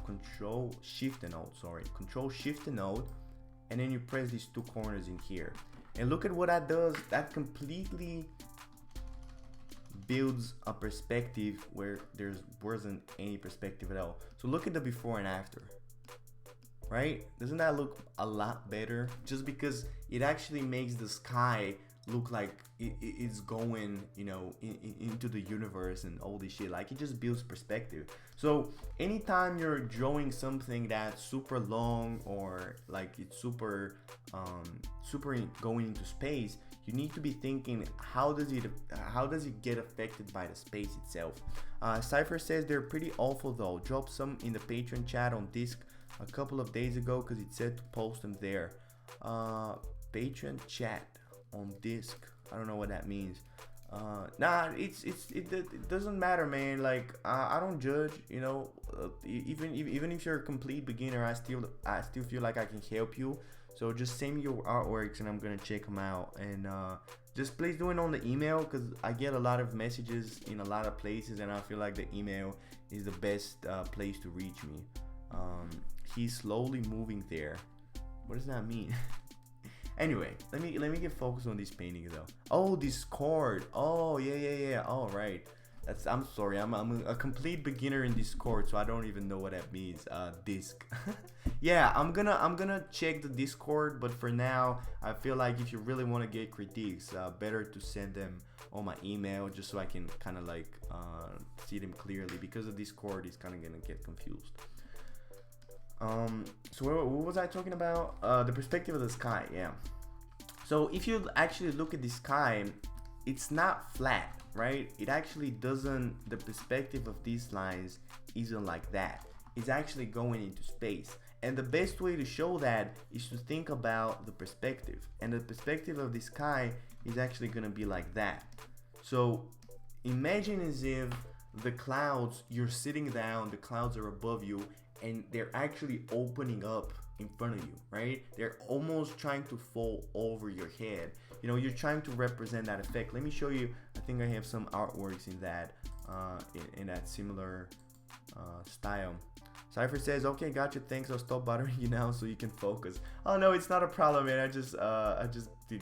Control Shift and Alt, and then you press these two corners in here. And look at what that does. That completely builds a perspective where there wasn't any perspective at all. So look at the before and after. Right? Doesn't that look a lot better? Just because it actually makes the sky look like it's going, you know, into the universe and all this shit. Like, it just builds perspective. So anytime you're drawing something that's super long, or like it's super going into space, you need to be thinking, how does it get affected by the space itself? Cypher says, they're pretty awful though. Dropped some in the Patreon chat on disc a couple of days ago because it said to post them there. Patreon chat on disc, I don't know what that means. Nah, it doesn't matter, man. Like, I don't judge, you know. Even if you're a complete beginner, I still feel like I can help you. So just send me your artworks and I'm gonna check them out. And just please do it on the email, because I get a lot of messages in a lot of places, and I feel like the email is the best place to reach me. He's slowly moving there. What does that mean? Anyway, let me get focused on these paintings though. Oh, Discord. Oh, yeah. All right. I'm sorry. I'm a complete beginner in Discord, so I don't even know what that means. Disc. Yeah, I'm gonna check the Discord, but for now, I feel like if you really want to get critiques, better to send them on my email, just so I can kind of like see them clearly, because the Discord is kind of gonna get confused. So what was I talking about? The perspective of the sky. Yeah. So if you actually look at the sky, it's not flat, right? It actually doesn't, the perspective of these lines isn't like that. It's actually going into space. And the best way to show that is to think about the perspective. And the perspective of the sky is actually gonna be like that. So imagine as if the clouds, you're sitting down, the clouds are above you, and they're actually opening up in front of you, right? They're almost trying to fall over your head. You know, you're trying to represent that effect. Let me show you. I think I have some artworks in that similar style. Cypher says, okay, gotcha, thanks, I'll stop bothering you now so you can focus. Oh no, it's not a problem, man. I just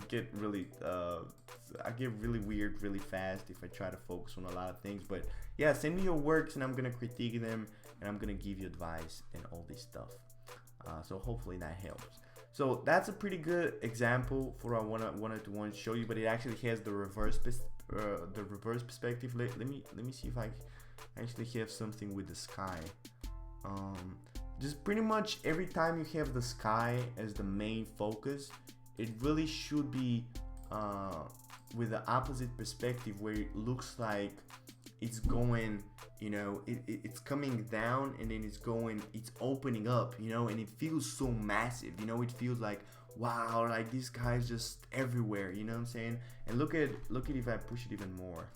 get really I get really weird really fast if I try to focus on a lot of things. But yeah, send me your works and I'm gonna critique them, and I'm gonna give you advice and all this stuff. So hopefully that helps. So that's a pretty good example for what I wanted to show you, but it actually has the reverse perspective. Let me see if I actually have something with the sky. Just pretty much every time you have the sky as the main focus, it really should be with the opposite perspective, where it looks like it's going, you know, it's coming down and then it's opening up, you know, and it feels so massive, you know. It feels like, wow, like this guy's just everywhere, you know what I'm saying? And look at if I push it even more.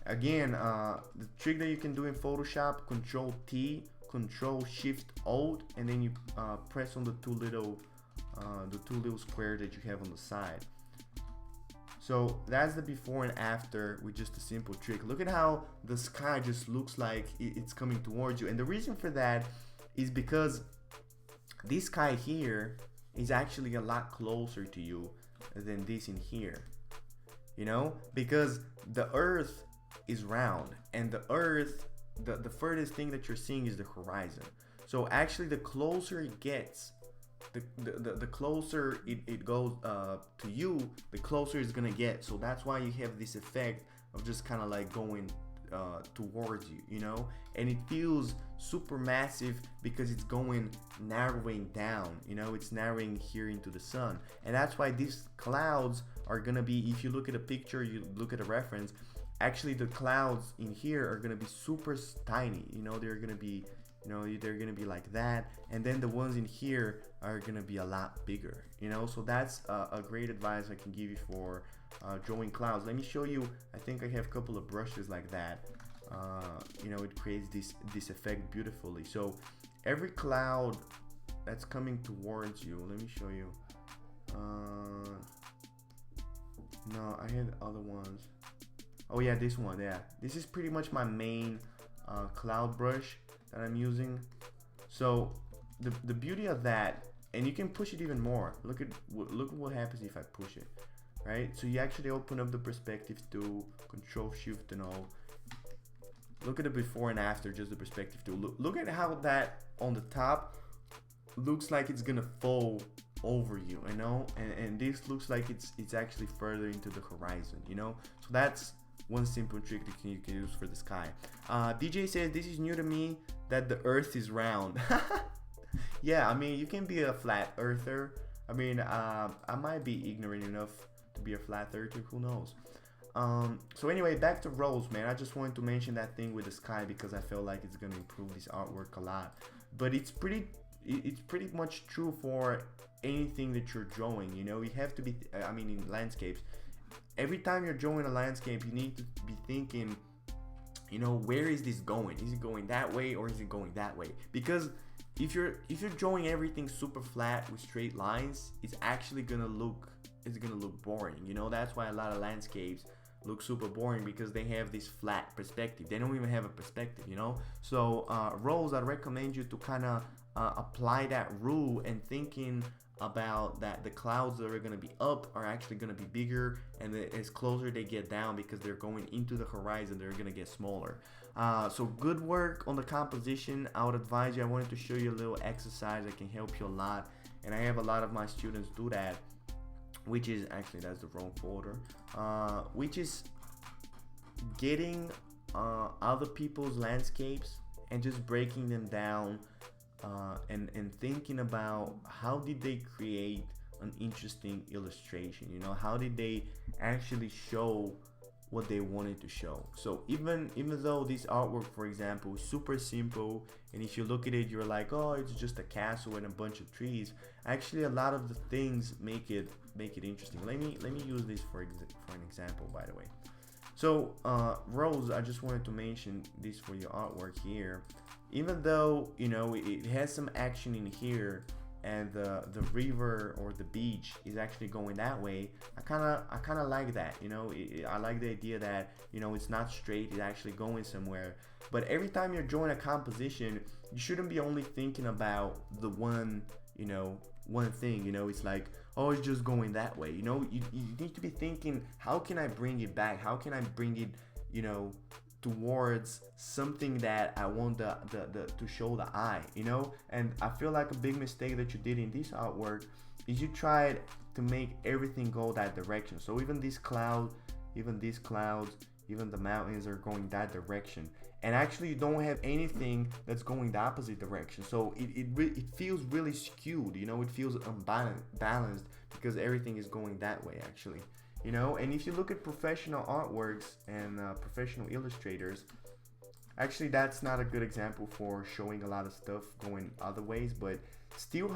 Again, the trick that you can do in Photoshop: Control T, Control Shift Alt, and then you press on the two little squares that you have on the side. So that's the before and after with just a simple trick. Look at how the sky just looks like it's coming towards you. And the reason for that is because this sky here is actually a lot closer to you than this in here. You know, because the earth is round, and the earth, the furthest thing that you're seeing is the horizon. So actually the closer it gets, the closer it goes to you, the closer it's gonna get. So that's why you have this effect of just kind of like going towards you, you know. And it feels super massive because it's going narrowing down, you know. It's narrowing here into the sun, and that's why these clouds are gonna be, if you look at a picture, you look at a reference, actually the clouds in here are gonna be super tiny, you know. They're gonna be, you know, they're gonna be like that, and then the ones in here are gonna be a lot bigger, you know. So that's a great advice I can give you for drawing clouds. Let me show you. I think I have a couple of brushes like that. You know, it creates this effect beautifully. So every cloud that's coming towards you, let me show you. No, I had other ones. Oh yeah, this one. Yeah, this is pretty much my main cloud brush that I'm using. So the beauty of that, and you can push it even more. Look at what happens if I push it, right? So you actually open up the perspective tool, Control Shift and all. Look at the before and after, just the perspective tool. Look at how that on the top looks like it's gonna fall over you, you know, and this looks like it's actually further into the horizon, you know. So that's one simple trick that you can use for the sky. DJ says, this is new to me, that the earth is round. Yeah, I mean, you can be a flat earther. I mean, I might be ignorant enough to be a flat earther, who knows. So anyway, back to Rose, man. I just wanted to mention that thing with the sky because I feel like it's gonna improve this artwork a lot. But it's pretty much true for anything that you're drawing, you know. You have to be, I mean, in landscapes, every time you're drawing a landscape, you need to be thinking, you know, where is this going? Is it going that way or is it going that way? Because if you're drawing everything super flat with straight lines, it's actually gonna look boring, you know. That's why a lot of landscapes look super boring, because they have this flat perspective. They don't even have a perspective, you know. So Rose, I recommend you to kind of apply that rule and thinking about that the clouds that are going to be up are actually going to be bigger, and as closer they get down, because they're going into the horizon, they're going to get smaller. So good work on the composition. I would advise you, I wanted to show you a little exercise that can help you a lot, and I have a lot of my students do that, which is actually, that's the wrong folder, which is getting other people's landscapes and just breaking them down, and thinking about how did they create an interesting illustration, you know, how did they actually show what they wanted to show. So even though this artwork, for example, is super simple, and if you look at it, you're like, oh, it's just a castle and a bunch of trees, actually a lot of the things make it interesting. Let me use this for an example, by the way. So Rose, I just wanted to mention this for your artwork here. Even though, you know, it has some action in here, and the river or the beach is actually going that way, I kind of like that, you know. I like the idea that, you know, it's not straight, it's actually going somewhere. But every time you're drawing a composition, you shouldn't be only thinking about the one thing, you know. It's like, oh, it's just going that way, you know. You need to be thinking, how can I bring it back? How can I bring it, you know, towards something that I want the to show the eye, you know. And I feel like a big mistake that you did in this artwork is you tried to make everything go that direction. So even these clouds, even the mountains are going that direction, and actually you don't have anything that's going the opposite direction. So it feels really skewed, you know. It feels unbalanced because everything is going that way actually, you know. And if you look at professional artworks and professional illustrators, actually that's not a good example for showing a lot of stuff going other ways, but still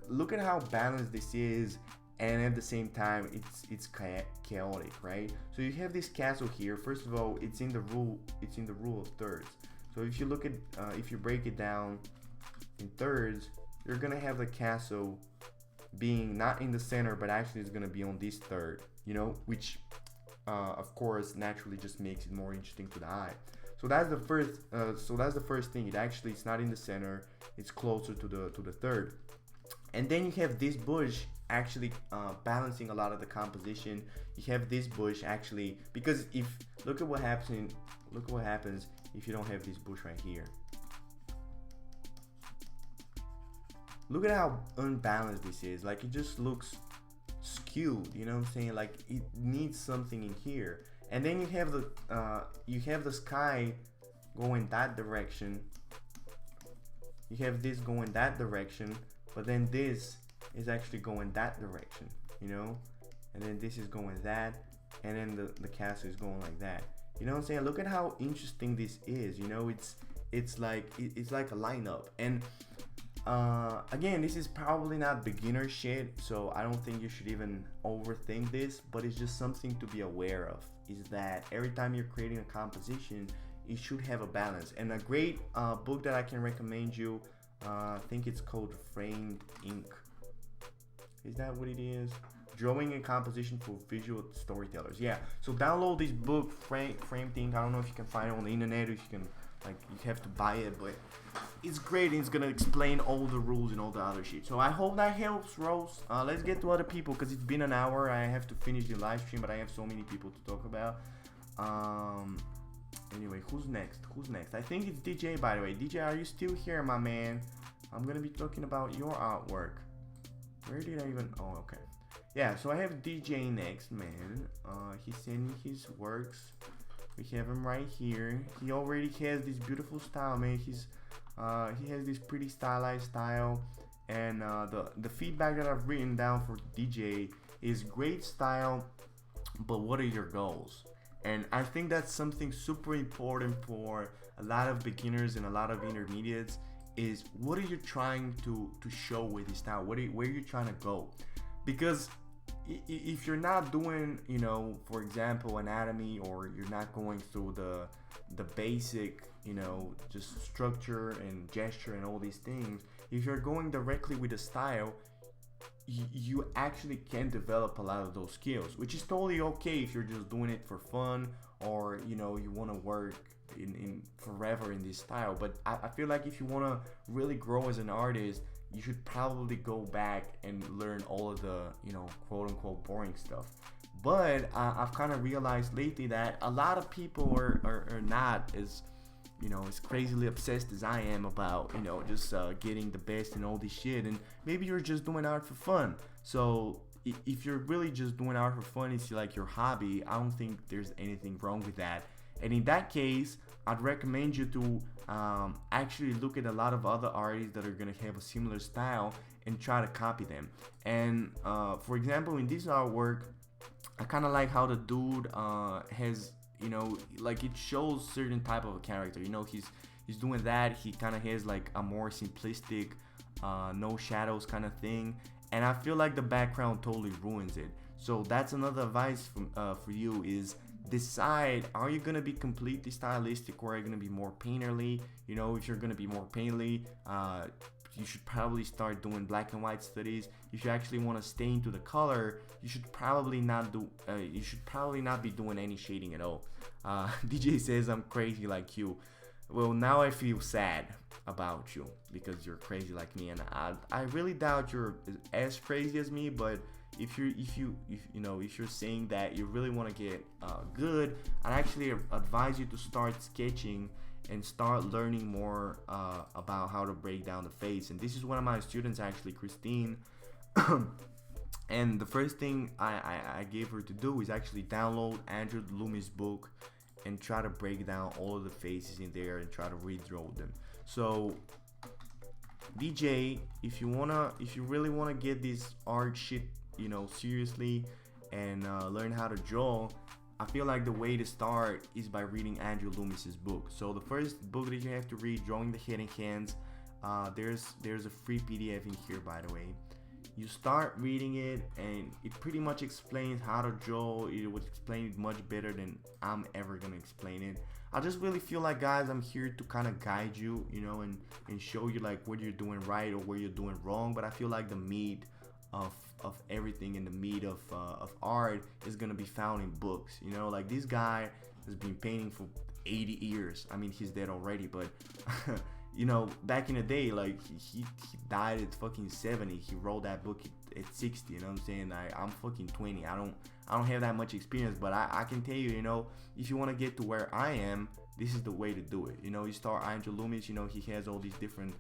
look at how balanced this is, and at the same time it's chaotic, right? So you have this castle here. First of all, it's in the rule of thirds. So if you look at if you break it down in thirds, you're gonna have the castle being not in the center, but actually it's gonna be on this third, you know, which of course naturally just makes it more interesting to the eye. So that's the first thing. It's not in the center, it's closer to the third. And then you have this bush actually balancing a lot of the composition. You have this bush actually, because if look at what happens if you don't have this bush right here. Look at how unbalanced this is. Like, it just looks skewed, you know what I'm saying? Like, it needs something in here. And then you have the sky going that direction. You have this going that direction, but then this is actually going that direction, you know. And then this is going that, and then the castle is going like that. You know what I'm saying? Look at how interesting this is. You know, it's like a lineup. And again, this is probably not beginner shit, so I don't think you should even overthink this, but it's just something to be aware of, is that every time you're creating a composition, it should have a balance. And a great book that I can recommend you, I think it's called Framed Ink. Is that what it is? Drawing and Composition for Visual Storytellers. Yeah, so download this book, Framed Ink. I don't know if you can find it on the internet, if you can, like, you have to buy it, but it's great, and it's gonna explain all the rules and all the other shit. So I hope that helps, Rose. Let's get to other people, because it's been an hour. I have to finish the live stream, but I have so many people to talk about. Anyway, who's next? I think it's DJ, by the way. DJ, are you still here, my man? I'm gonna be talking about your artwork. Where did I even... Oh, okay. Yeah, so I have DJ next, man. He's sending his works. We have him right here. He already has this beautiful style, man. He has this pretty stylized style, and the feedback that I've written down for DJ is great style, but what are your goals? And I think that's something super important for a lot of beginners and a lot of intermediates, is what are you trying to show with this style? Where are you trying to go? Because if you're not doing, you know, for example, anatomy, or you're not going through the basic, you know, just structure and gesture and all these things, if you're going directly with the style, you actually can develop a lot of those skills, which is totally okay if you're just doing it for fun, or, you know, you want to work in forever in this style. But I feel like if you want to really grow as an artist, you should probably go back and learn all of the, you know, quote unquote boring stuff. But I've kind of realized lately that a lot of people are not as, you know, as crazily obsessed as I am about, you know, just getting the best and all this shit. And maybe you're just doing art for fun. So if you're really just doing art for fun, it's like your hobby, I don't think there's anything wrong with that. And in that case, I'd recommend you to actually look at a lot of other artists that are gonna have a similar style and try to copy them. And for example, in this artwork, I kind of like how the dude has, you know, like, it shows certain type of a character. You know, he's doing that. He kind of has like a more simplistic, no shadows kind of thing, and I feel like the background totally ruins it. So that's another advice from for you, is decide, are you gonna be completely stylistic, or are you gonna be more painterly? You know, if you're gonna be more painterly, you should probably start doing black and white studies. If you actually want to stay into the color, you should probably not do. You should probably not be doing any shading at all. DJ says I'm crazy like you. Well, now I feel sad about you because you're crazy like me, and I really doubt you're as crazy as me. But if you're saying that you really want to get good, I'd actually advise you to start sketching and start learning more about how to break down the face. And this is one of my students, actually, Christine. And the first thing I gave her to do is actually download Andrew Loomis' book and try to break down all of the faces in there and try to redraw them. So DJ, if you really wanna get this art shit, seriously, and learn how to draw, I feel like the way to start is by reading Andrew Loomis's book. So the first book that you have to read, Drawing the Head and Hands, there's a free PDF in here, by the way. You start reading it, and it pretty much explains how to draw. It would explain it much better than I'm ever gonna explain it. I just really feel like, guys, I'm here to kind of guide you, and show you like what you're doing right or what you're doing wrong. But I feel like the meat of everything and the meat of art is gonna be found in books. Like this guy has been painting for 80 years. I mean, he's dead already, but back in the day, like he died at fucking 70. He wrote that book at 60. You know what I'm saying? I'm fucking 20. I don't have that much experience, but I can tell you, if you want to get to where I am, this is the way to do it. You start Andrew Loomis. He has all these different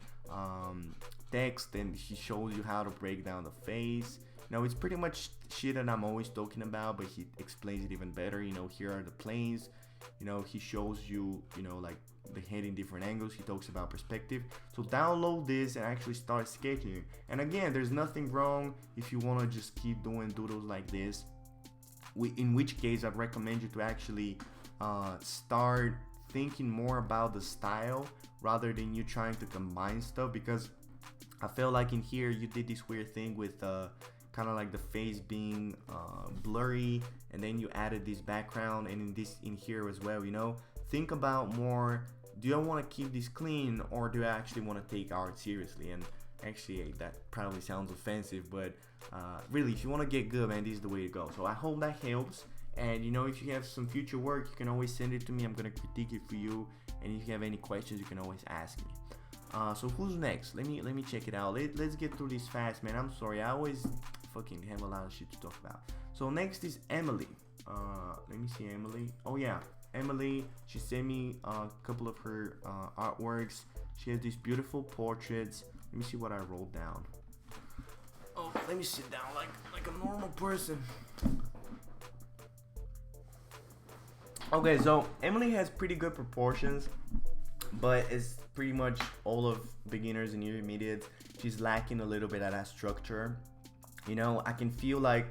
text, and he shows you how to break down the face. It's pretty much shit that I'm always talking about, but he explains it even better. Here are the planes. He shows you, like the head in different angles. He talks about perspective. So download this and actually start sketching. And again, there's nothing wrong if you want to just keep doing doodles like this. In which case, I'd recommend you to actually start thinking more about the style rather than you trying to combine stuff, because I felt like in here you did this weird thing with kind of like the face being blurry, and then you added this background, and in here as well. Think about more, do I want to keep this clean, or do I actually want to take art seriously? And actually, that probably sounds offensive, but really, if you want to get good, man, this is the way to go. So I hope that helps. And if you have some future work, you can always send it to me. I'm gonna critique it for you, and if you have any questions, you can always ask me. So who's next? Let me check it out. Let's get through this fast, man. I'm sorry, I always fucking have a lot of shit to talk about. So next is Emily. Let me see Emily. Oh yeah, Emily. She sent me a couple of her artworks. She has these beautiful portraits. Let me see what I wrote down. Oh, let me sit down like a normal person. Okay, so Emily has pretty good proportions, but it's pretty much all of beginners and intermediates. She's lacking a little bit of that structure. I can feel like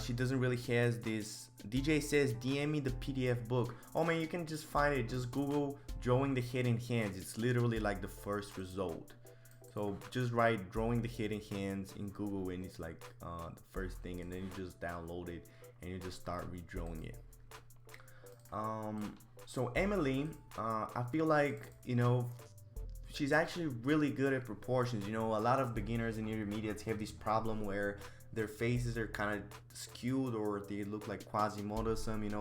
she doesn't really has this. DJ says, DM me the PDF book. Oh man, you can just find it. Just Google Drawing the Head and Hands. It's literally like the first result. So just write Drawing the Head and Hands in Google, and it's like the first thing, and then you just download it and you just start redrawing it. So Emily, I feel like, she's actually really good at proportions. A lot of beginners and intermediates have this problem where their faces are kind of skewed, or they look like Quasimodo.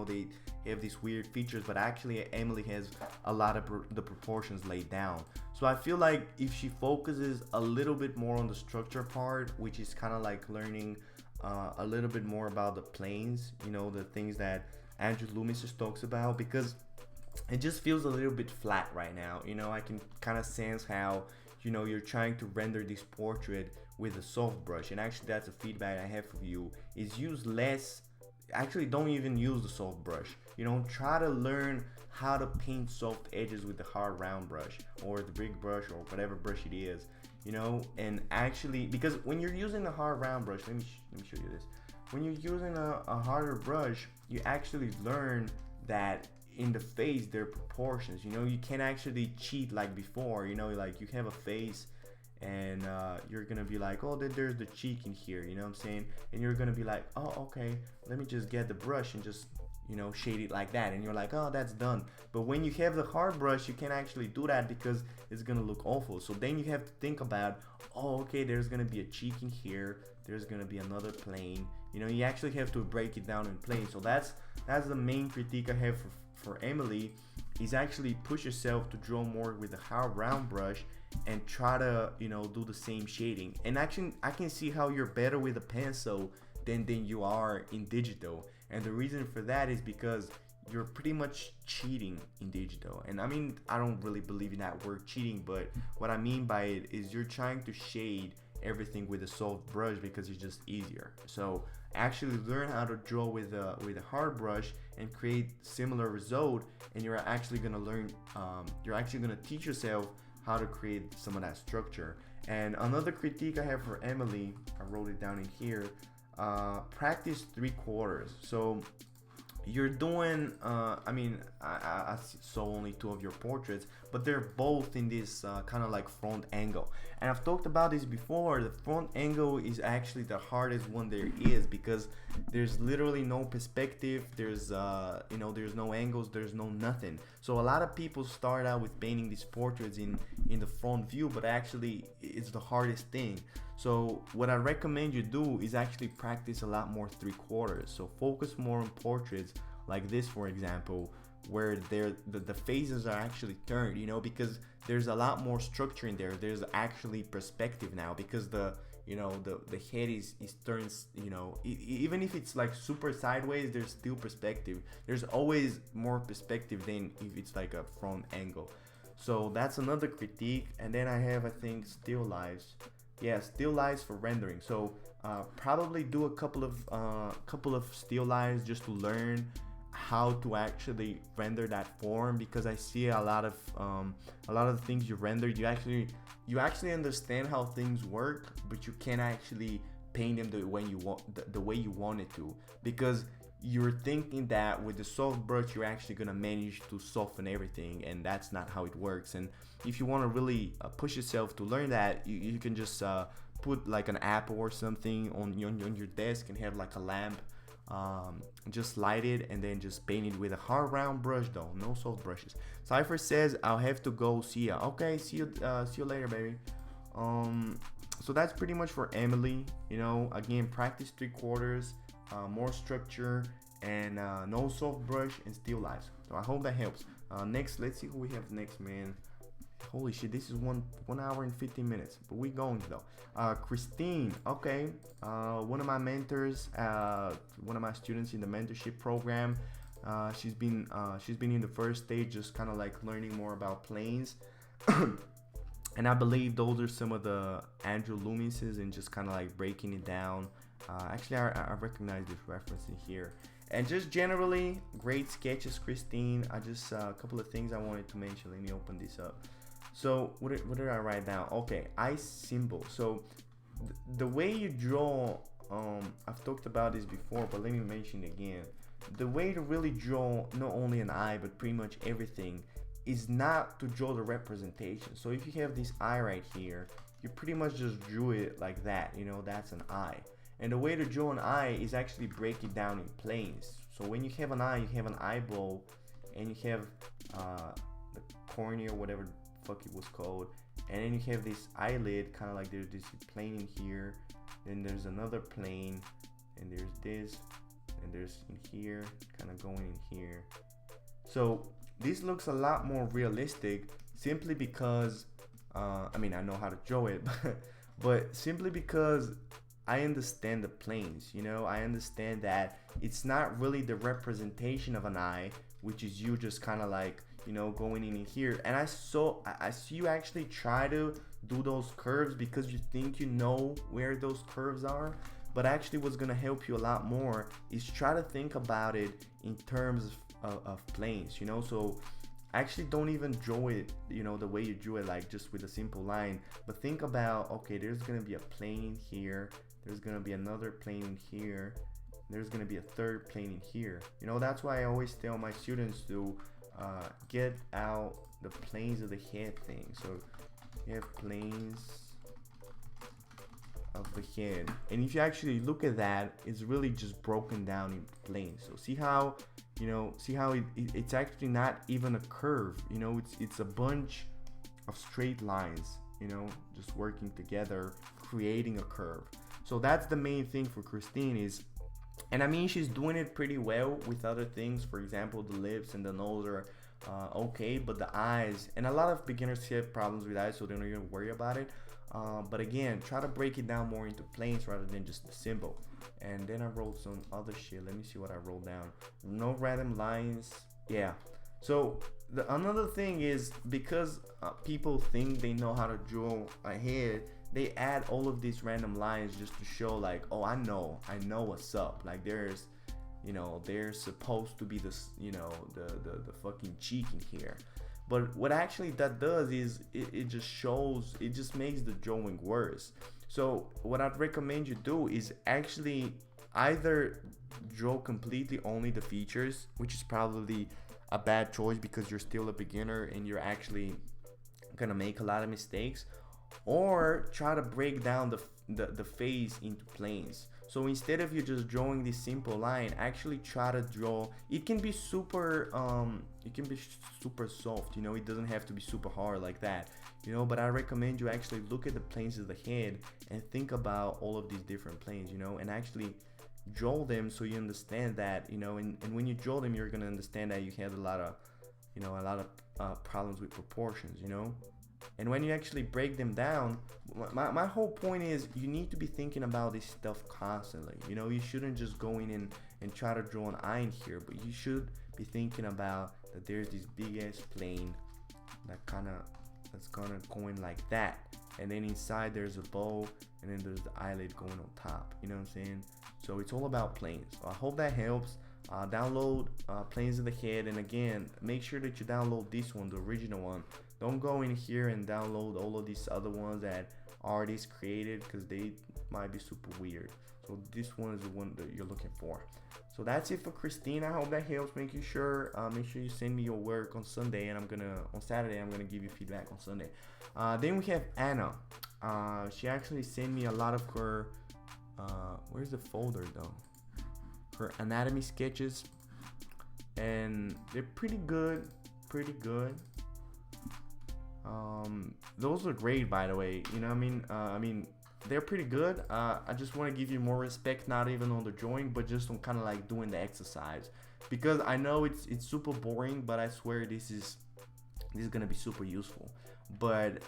They have these weird features, but actually Emily has a lot of the proportions laid down. So I feel like if she focuses a little bit more on the structure part, which is kind of like learning a little bit more about the planes, the things that Andrew Loomis just talks about, because it just feels a little bit flat right now. I can kind of sense how you're trying to render this portrait with a soft brush, and actually that's a feedback I have for you, is use less. Actually, don't even use the soft brush. Try to learn how to paint soft edges with the hard round brush or the big brush or whatever brush it is. And actually, because when you're using a hard round brush, let me show you this. When you're using a harder brush, you actually learn that in the face there are proportions. You can't actually cheat like before. Like you have a face, and you're gonna be like, oh, there's the cheek in here. You know what I'm saying? And you're gonna be like, oh, okay, let me just get the brush and just shade it like that, and you're like, oh, that's done. But when you have the hard brush, you can't actually do that because it's gonna look awful. So then you have to think about, oh, okay, there's gonna be a cheek in here, there's gonna be another plane. You actually have to break it down in planes. So that's the main critique I have for Emily, is actually push yourself to draw more with the hard round brush and try to do the same shading. And actually I can see how you're better with a pencil than you are in digital. And the reason for that is because you're pretty much cheating in digital. And I mean, I don't really believe in that word cheating, but what I mean by it is you're trying to shade everything with a soft brush because it's just easier. So actually learn how to draw with a hard brush and create similar result, and you're actually gonna learn, you're actually gonna teach yourself how to create some of that structure. And another critique I have for Emily, I wrote it down in here, practice 3/4. So you're doing, I mean, I saw only 2 of your portraits, but they're both in this kind of like front angle. And I've talked about this before. The front angle is actually the hardest one there is, because there's literally no perspective. There's, you know, there's no angles, there's no nothing. So a lot of people start out with painting these portraits in the front view, but actually it's the hardest thing. So what I recommend you do is actually practice a lot more 3/4. So focus more on portraits like this, for example, where the faces are actually turned, you know, because there's a lot more structure in there. There's actually perspective now, because the head is turned, you know, even if it's like super sideways, there's still perspective. There's always more perspective than if it's like a front angle. So that's another critique. And then I have, I think, still lives. Yeah, still lives for rendering. So probably do a couple of still lives just to learn how to actually render that form, because I see a lot of the things you render, you actually understand how things work, but you can't actually paint them the way you want it to, because you're thinking that with the soft brush you're actually gonna manage to soften everything, and that's not how it works. And if you want to really push yourself to learn that, you can just put like an apple or something on your desk and have like a lamp, just light it and then just paint it with a hard round brush though, no soft brushes. Cypher says I'll have to go, see ya. Okay, see you later, baby. So that's pretty much for Emily. You know, again, practice 3/4, more structure, and no soft brush and still lives. So I hope that helps. Next, let's see who we have next, man. Holy shit, this is 1 hour and 15 minutes, but we going though. Christine, okay, one of my mentors, one of my students in the mentorship program. She's been in the first stage, just kind of like learning more about planes. And I believe those are some of the Andrew Loomises, and just kind of like breaking it down. Actually, I recognize this reference in here. And just generally, great sketches, Christine. I just a couple of things I wanted to mention. Let me open this up. So what did I write down? Okay, eye symbol. So the way you draw, I've talked about this before, but let me mention it again. The way to really draw not only an eye, but pretty much everything, is not to draw the representation. So if you have this eye right here, you pretty much just drew it like that, you know, that's an eye. And the way to draw an eye is actually break it down in planes. So when you have an eye, you have an eyeball, and you have the cornea, whatever the fuck it was called, and then you have this eyelid, kind of like there's this plane in here, then there's another plane, and there's this, and there's in here, kind of going in here. So this looks a lot more realistic, simply because I mean, I know how to draw it, but simply because I understand the planes, you know, I understand that it's not really the representation of an eye, which is you just kind of like, you know, going in here. And I see you actually try to do those curves because you think you know where those curves are, but actually what's gonna help you a lot more is try to think about it in terms of planes, you know. So actually don't even draw it, you know, the way you drew it, like just with a simple line, but think about, okay, there's gonna be a plane here, there's gonna be another plane here, there's gonna be a third plane in here. You know, that's why I always tell my students to get out the planes of the head thing. So you have planes of the head, and if you actually look at that, it's really just broken down in planes. So see how, you know, it's actually not even a curve, you know, it's a bunch of straight lines, you know, just working together, creating a curve. So that's the main thing for Christine is, and I mean, she's doing it pretty well with other things. For example, the lips and the nose are okay, but the eyes, and a lot of beginners have problems with eyes, so they don't even worry about it. But again, try to break it down more into planes rather than just the symbol. And then I wrote some other shit. Let me see what I wrote down. No random lines. Yeah. So another thing is, because people think they know how to draw a head, they add all of these random lines just to show like, oh, I know what's up. Like there's, there's supposed to be this, the fucking cheek in here. But what actually that does is it just shows, it just makes the drawing worse. So what I'd recommend you do is actually either draw completely only the features, which is probably a bad choice because you're still a beginner and you're actually gonna make a lot of mistakes, or try to break down the face into planes. So instead of you just drawing this simple line, actually try to draw. It can be super soft, it doesn't have to be super hard like that, but I recommend you actually look at the planes of the head and think about all of these different planes, and actually draw them so you understand that, and when you draw them, you're gonna understand that you had a lot of problems with proportions, and when you actually break them down, my whole point is you need to be thinking about this stuff constantly. You shouldn't just go in and try to draw an eye in here, but you should be thinking about that there's this big ass plane that's gonna go in like that, and then inside there's a bow, and then there's the eyelid going on top. You know what I'm saying? So it's all about planes. So I hope that helps. Download Planes of the Head, and again, make sure that you download this one, the original one. Don't go in here and download all of these other ones that artists created, because they might be super weird. So this one is the one that you're looking for. So that's it for Christine. I hope that helps. Make sure you send me your work on Sunday, and on Saturday I'm gonna give you feedback on Sunday. Then we have Anna. She actually sent me a lot of her where's the folder though? Her anatomy sketches, and they're pretty good. Those are great, by the way. I mean, they're pretty good. I just want to give you more respect, not even on the drawing, but just on kind of like doing the exercise, because I know it's super boring, but I swear this is gonna be super useful. But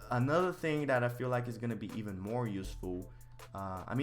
another thing that I feel like is gonna be even more useful.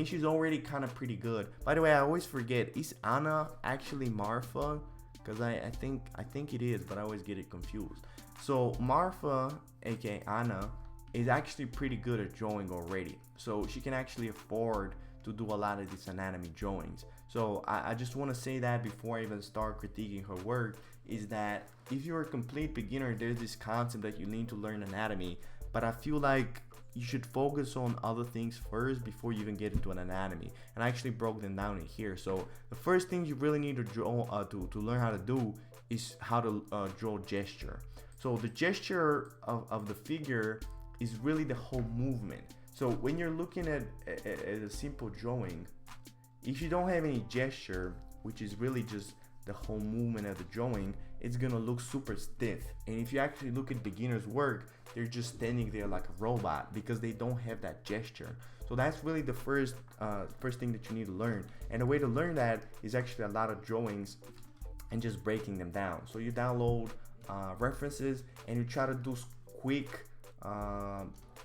She's already kind of pretty good. By the way, I always forget, is Anna actually Marfa? Because I think it is, but I always get it confused. So Marfa, aka Anna, is actually pretty good at drawing already. So she can actually afford to do a lot of these anatomy drawings. So I just want to say that before I even start critiquing her work, is that if you're a complete beginner, there's this concept that you need to learn anatomy, but I feel like you should focus on other things first before you even get into an anatomy. And I actually broke them down in here. So the first thing you really need to draw to learn how to do is how to draw gesture. So the gesture of the figure is really the whole movement. So when you're looking at a simple drawing, if you don't have any gesture, which is really just the whole movement of the drawing, it's gonna look super stiff. And if you actually look at beginners' work, they're just standing there like a robot because they don't have that gesture. So that's really the first thing that you need to learn. And the way to learn that is actually a lot of drawings and just breaking them down. So you download references and you try to do quick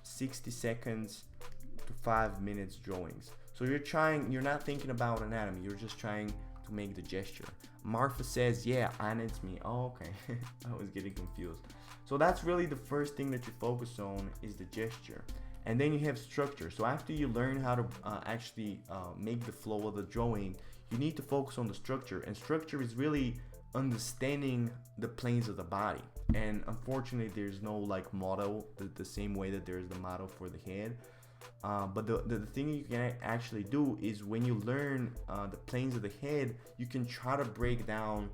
60 seconds to 5 minutes drawings. So you're not thinking about anatomy, you're just trying to make the gesture. Martha says, yeah, and it's me. Oh, okay. I was getting confused. So that's really the first thing that you focus on, is the gesture. And then you have structure. So after you learn how to actually make the flow of the drawing, you need to focus on the structure. And structure is really understanding the planes of the body. And unfortunately, there's no like model the same way that there's the model for the head. But the thing you can actually do is when you learn the planes of the head, you can try to break down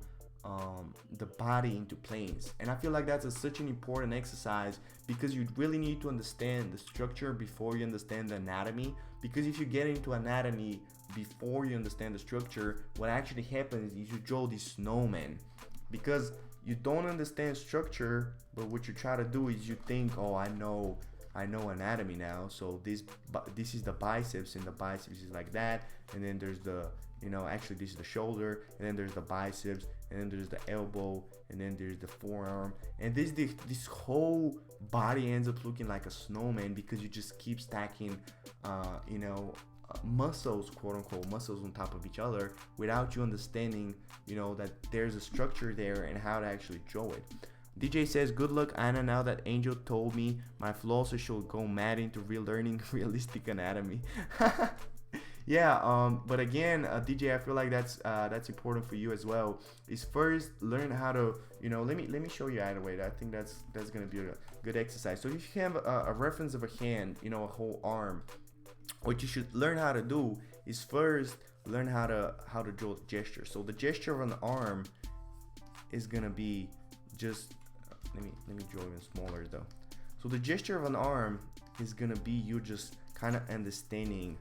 the body into planes. And I feel like that's such an important exercise, because you really need to understand the structure before you understand the anatomy. Because if you get into anatomy before you understand the structure, what actually happens is you draw this snowman, because you don't understand structure. But what you try to do is you think, oh, I know anatomy now, so this is the biceps, and the biceps is like that, and then there's the actually this is the shoulder, and then there's the biceps, and then there's the elbow, and then there's the forearm, and this whole body ends up looking like a snowman because you just keep stacking muscles, quote unquote muscles, on top of each other without you understanding that there's a structure there and how to actually draw it. DJ says, good luck, Anna. Now that Angel told me my flosser should go mad into relearning realistic anatomy. Yeah, but again, DJ, I feel like that's important for you as well. Is first learn how to, let me show you either way. I think that's gonna be a good exercise. So if you have a reference of a hand, a whole arm, what you should learn how to do is first learn how to draw the gesture. So the gesture of an arm is gonna be just let me draw even smaller though. So the gesture of an arm is gonna be you just kind of understanding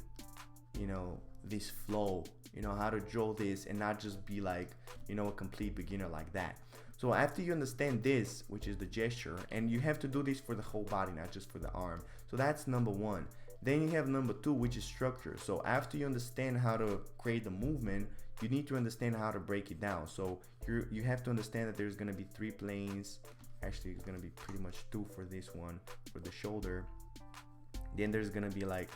this flow, how to draw this and not just be like a complete beginner like that. So after you understand this, which is the gesture, and you have to do this for the whole body, not just for the arm. So that's number one. Then you have number two, which is structure. So after you understand how to create the movement, you need to understand how to break it down. So you have to understand that there's going to be 3 planes. Actually, it's going to be pretty much 2 for this one, for the shoulder. Then there's going to be like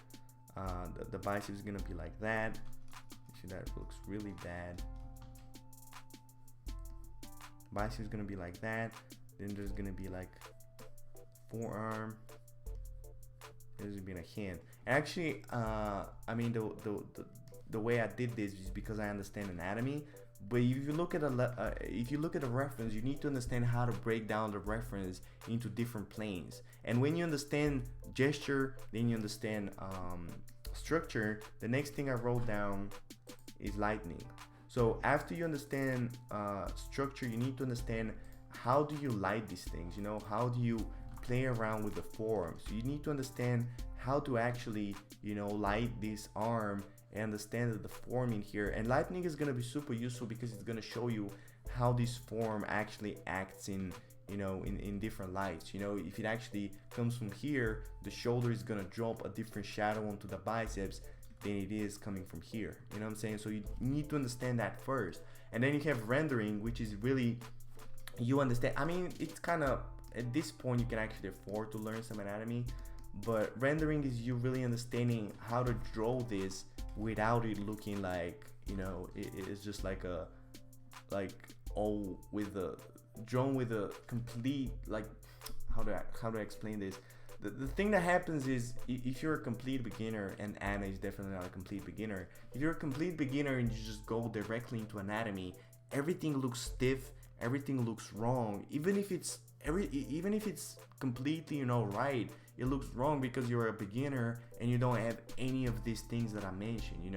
the bicep is going to be like that. See, that looks really bad. Bicep is going to be like that. Then there's going to be like forearm. There's going to be a hand. Actually, I mean, the way I did this is because I understand anatomy. But if you look at a reference, you need to understand how to break down the reference into different planes. And when you understand gesture, then you understand structure. The next thing I wrote down is lightning. So after you understand structure, you need to understand how do you light these things. How do you play around with the form? So you need to understand how to actually light this arm and understand that the form in here. And lightning is going to be super useful because it's going to show you how this form actually acts in different lights. If it actually comes from here, the shoulder is going to drop a different shadow onto the biceps than it is coming from here. You know what I'm saying? So you need to understand that first. And then you have rendering, which is really, you understand, I mean, it's kind of, at this point you can actually afford to learn some anatomy, but rendering is you really understanding how to draw this without it looking like it's just like drawn with a complete, like, how do I explain this? The thing that happens is, if you're a complete beginner, and Anna is definitely not a complete beginner, if you're a complete beginner and you just go directly into anatomy, everything looks stiff, everything looks wrong. Even if it's completely right, it looks wrong because you're a beginner and you don't have any of these things that I mentioned,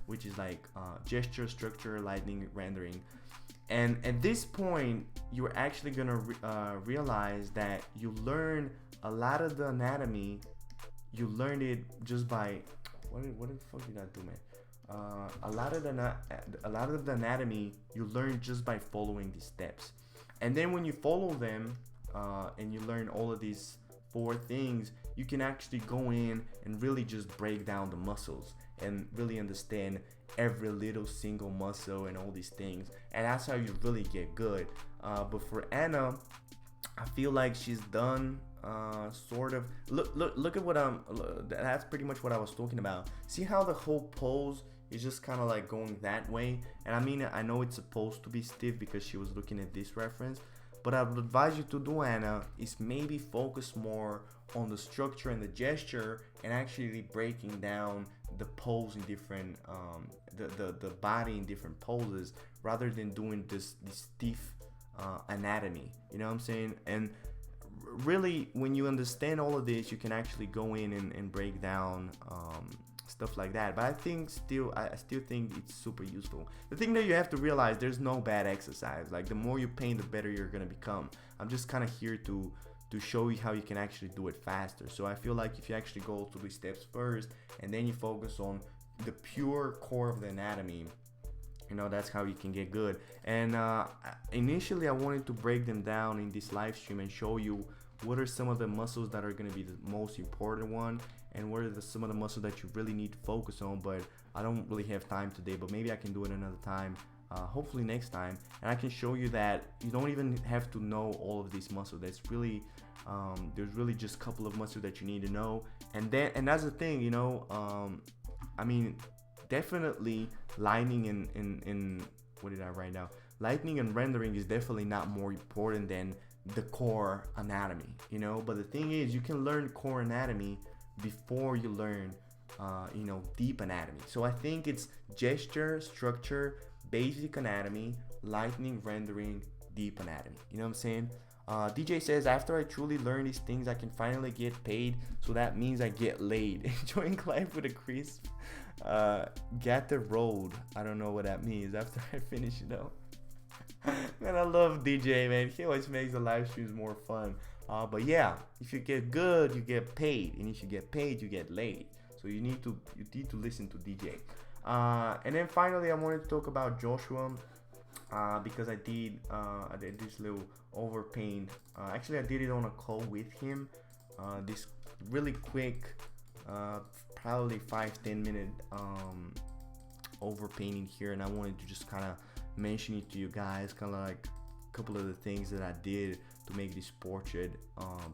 which is like gesture, structure, lightning, rendering. And at this point, you're actually gonna realize that you learn a lot of the anatomy. You learned it just by what the fuck did I do, man? A lot of the anatomy you learn just by following these steps. And then when you follow them and you learn all of these 4 things, you can actually go in and really just break down the muscles and really understand every little single muscle and all these things. And that's how you really get good. But for Anna, I feel like she's done sort of. Look at what that's pretty much what I was talking about. See how the whole pose is just kind of like going that way? And I mean, I know it's supposed to be stiff because she was looking at this reference, but I would advise you to do, Anna, is maybe focus more on the structure and the gesture and actually breaking down the pose in different the body in different poses, rather than doing this stiff anatomy. You know what I'm saying? And really, when you understand all of this, you can actually go in and break down stuff like that. But I still think it's super useful. The thing that you have to realize, there's no bad exercise. Like, the more you paint, the better you're gonna become. I'm just kind of here to show you how you can actually do it faster. So I feel like if you actually go through these steps first and then you focus on the pure core of the anatomy, that's how you can get good. And initially I wanted to break them down in this live stream and show you what are some of the muscles that are going to be the most important one, and what are some of the muscles that you really need to focus on. But I don't really have time today, but maybe I can do it another time. hopefully next time, and I can show you that you don't even have to know all of these muscles. That's really there's really just a couple of muscles that you need to know. And that's the thing, you know, I mean, definitely lightning and what did I write down? Lightning and rendering is definitely not more important than the core anatomy, you know. But the thing is, you can learn core anatomy before you learn you know, deep anatomy. So I think it's gesture, structure, basic anatomy, lightning, rendering, deep anatomy. You know what I'm saying? DJ says, after I truly learn these things, I can finally get paid. So that means I get laid. Enjoying life with a crisp. Get the road. I don't know what that means. After I finish, you know. Man, I love DJ, man. He always makes the live streams more fun. But yeah, if you get good, you get paid, and if you get paid, you get laid. So you need to listen to DJ. And then finally, I wanted to talk about Joshua because I did this little overpaint. Actually, I did it on a call with him. This really quick, probably 5-10 minute overpainting here, and I wanted to just kind of mention it to you guys, kind of like a couple of the things that I did to make this portrait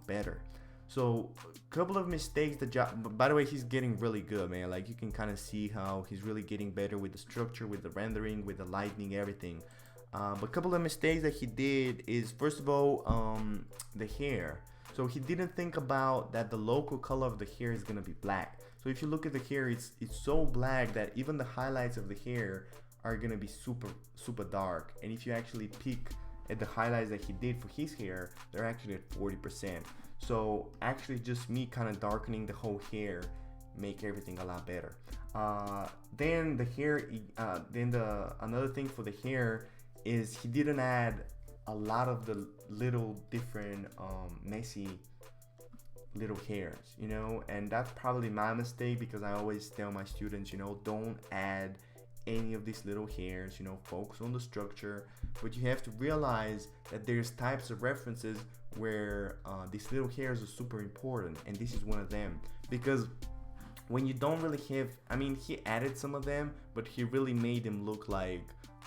better. So a couple of mistakes that by the way, he's getting really good, man. Like, you can kind of see how he's really getting better with the structure, with the rendering, with the lightning, everything. But a couple of mistakes that he did is, first of all, the hair. So he didn't think about that the local color of the hair is gonna be black. So if you look at the hair, it's so black that even the highlights of the hair are gonna be super dark. And if you actually peek at the highlights that he did for his hair, they're actually at 40%. So actually just me kind of darkening the whole hair make everything a lot better. Then the hair, another thing for the hair is he didn't add a lot of the little different messy little hairs, you know, and that's probably my mistake, because I always tell my students, you know, don't add any of these little hairs, you know, focus on the structure. But you have to realize that there's types of references where these little hairs are super important, and this is one of them. Because when you don't really have, I mean, he added some of them, but he really made them look like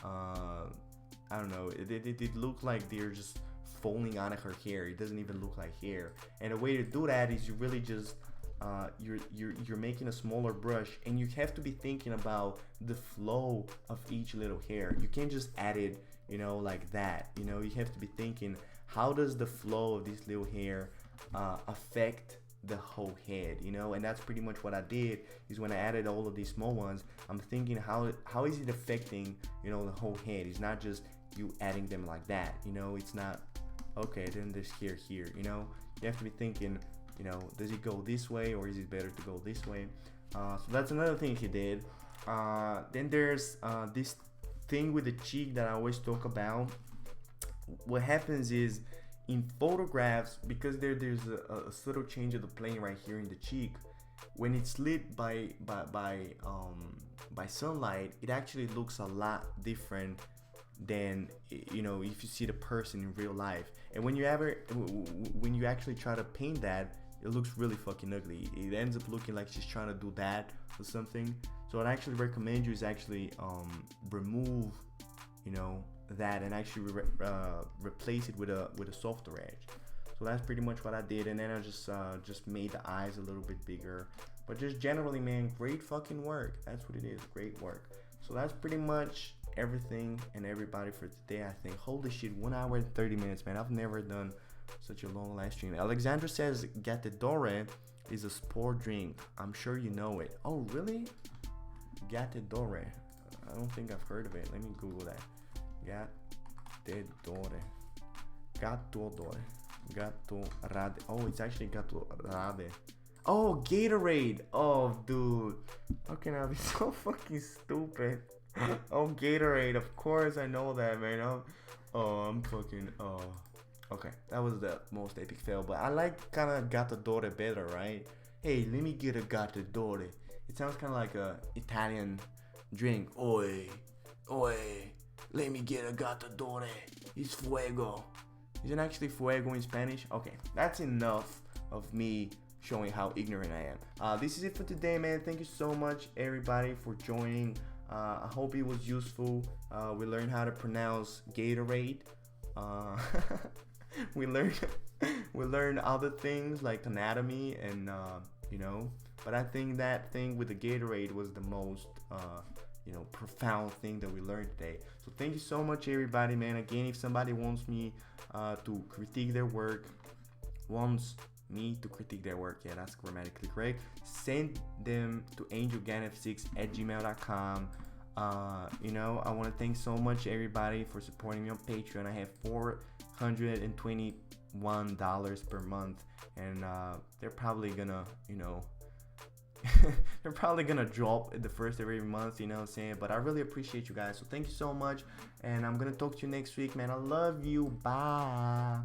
I don't know, it looked like they're just falling out of her hair. It doesn't even look like hair. And the way to do that is you really just you're making a smaller brush, and you have to be thinking about the flow of each little hair. You can't just add it, you know, like that. You know, you have to be thinking, how does the flow of this little hair affect the whole head, you know? And that's pretty much what I did, is when I added all of these small ones, I'm thinking how is it affecting, you know, the whole head. It's not just you adding them like that, you know. It's not, okay, then there's here, you know. You have to be thinking, you know, does it go this way, or is it better to go this way? So that's another thing he did. Then there's this thing with the cheek that I always talk about. What happens is, in photographs, because there's a subtle change of the plane right here in the cheek, when it's lit by sunlight, it actually looks a lot different than, you know, if you see the person in real life. And when you actually try to paint that, it looks really fucking ugly. It ends up looking like she's trying to do that or something. So what I actually recommend you is actually remove, you know, that, and actually replace it with a softer edge. So that's pretty much what I did. And then I just made the eyes a little bit bigger. But just generally, man, great fucking work. That's what it is, great work. So that's pretty much everything and everybody for today, I think. Holy shit, 1 hour and 30 minutes, man. I've never done such a long live stream. Alexandra says Gatedore is a sport drink. I'm sure you know it. Oh, really? Gatedore. I don't think I've heard of it. Let me Google that. Gatedore. Gatorade. Oh, it's actually Gatorade. Oh, Gatorade. Oh, dude. How can I be so fucking stupid? Oh, Gatorade. Of course I know that, man. I'm fucking... Okay, that was the most epic fail, but I like kind of Gatadore better, right? Hey, let me get a Gatadore. It sounds kind of like a Italian drink. Oi, let me get a Gatadore. It's fuego. Isn't actually fuego in Spanish? Okay, that's enough of me showing how ignorant I am. This is it for today, man. Thank you so much, everybody, for joining. I hope it was useful. We learned how to pronounce Gatorade. We learned we learned other things like anatomy and you know. But I think that thing with the Gatorade was the most you know, profound thing that we learned today. So thank you so much, everybody, man. Again, if somebody wants me to critique their work, yeah, that's grammatically correct, send them to angelganf6@gmail.com. You know, I want to thank so much everybody for supporting me on Patreon. I have $421 per month, and they're probably gonna, you know, they're probably gonna drop at the first of every month, you know what I'm saying? But I really appreciate you guys, so thank you so much, and I'm gonna talk to you next week, man. I love you. Bye.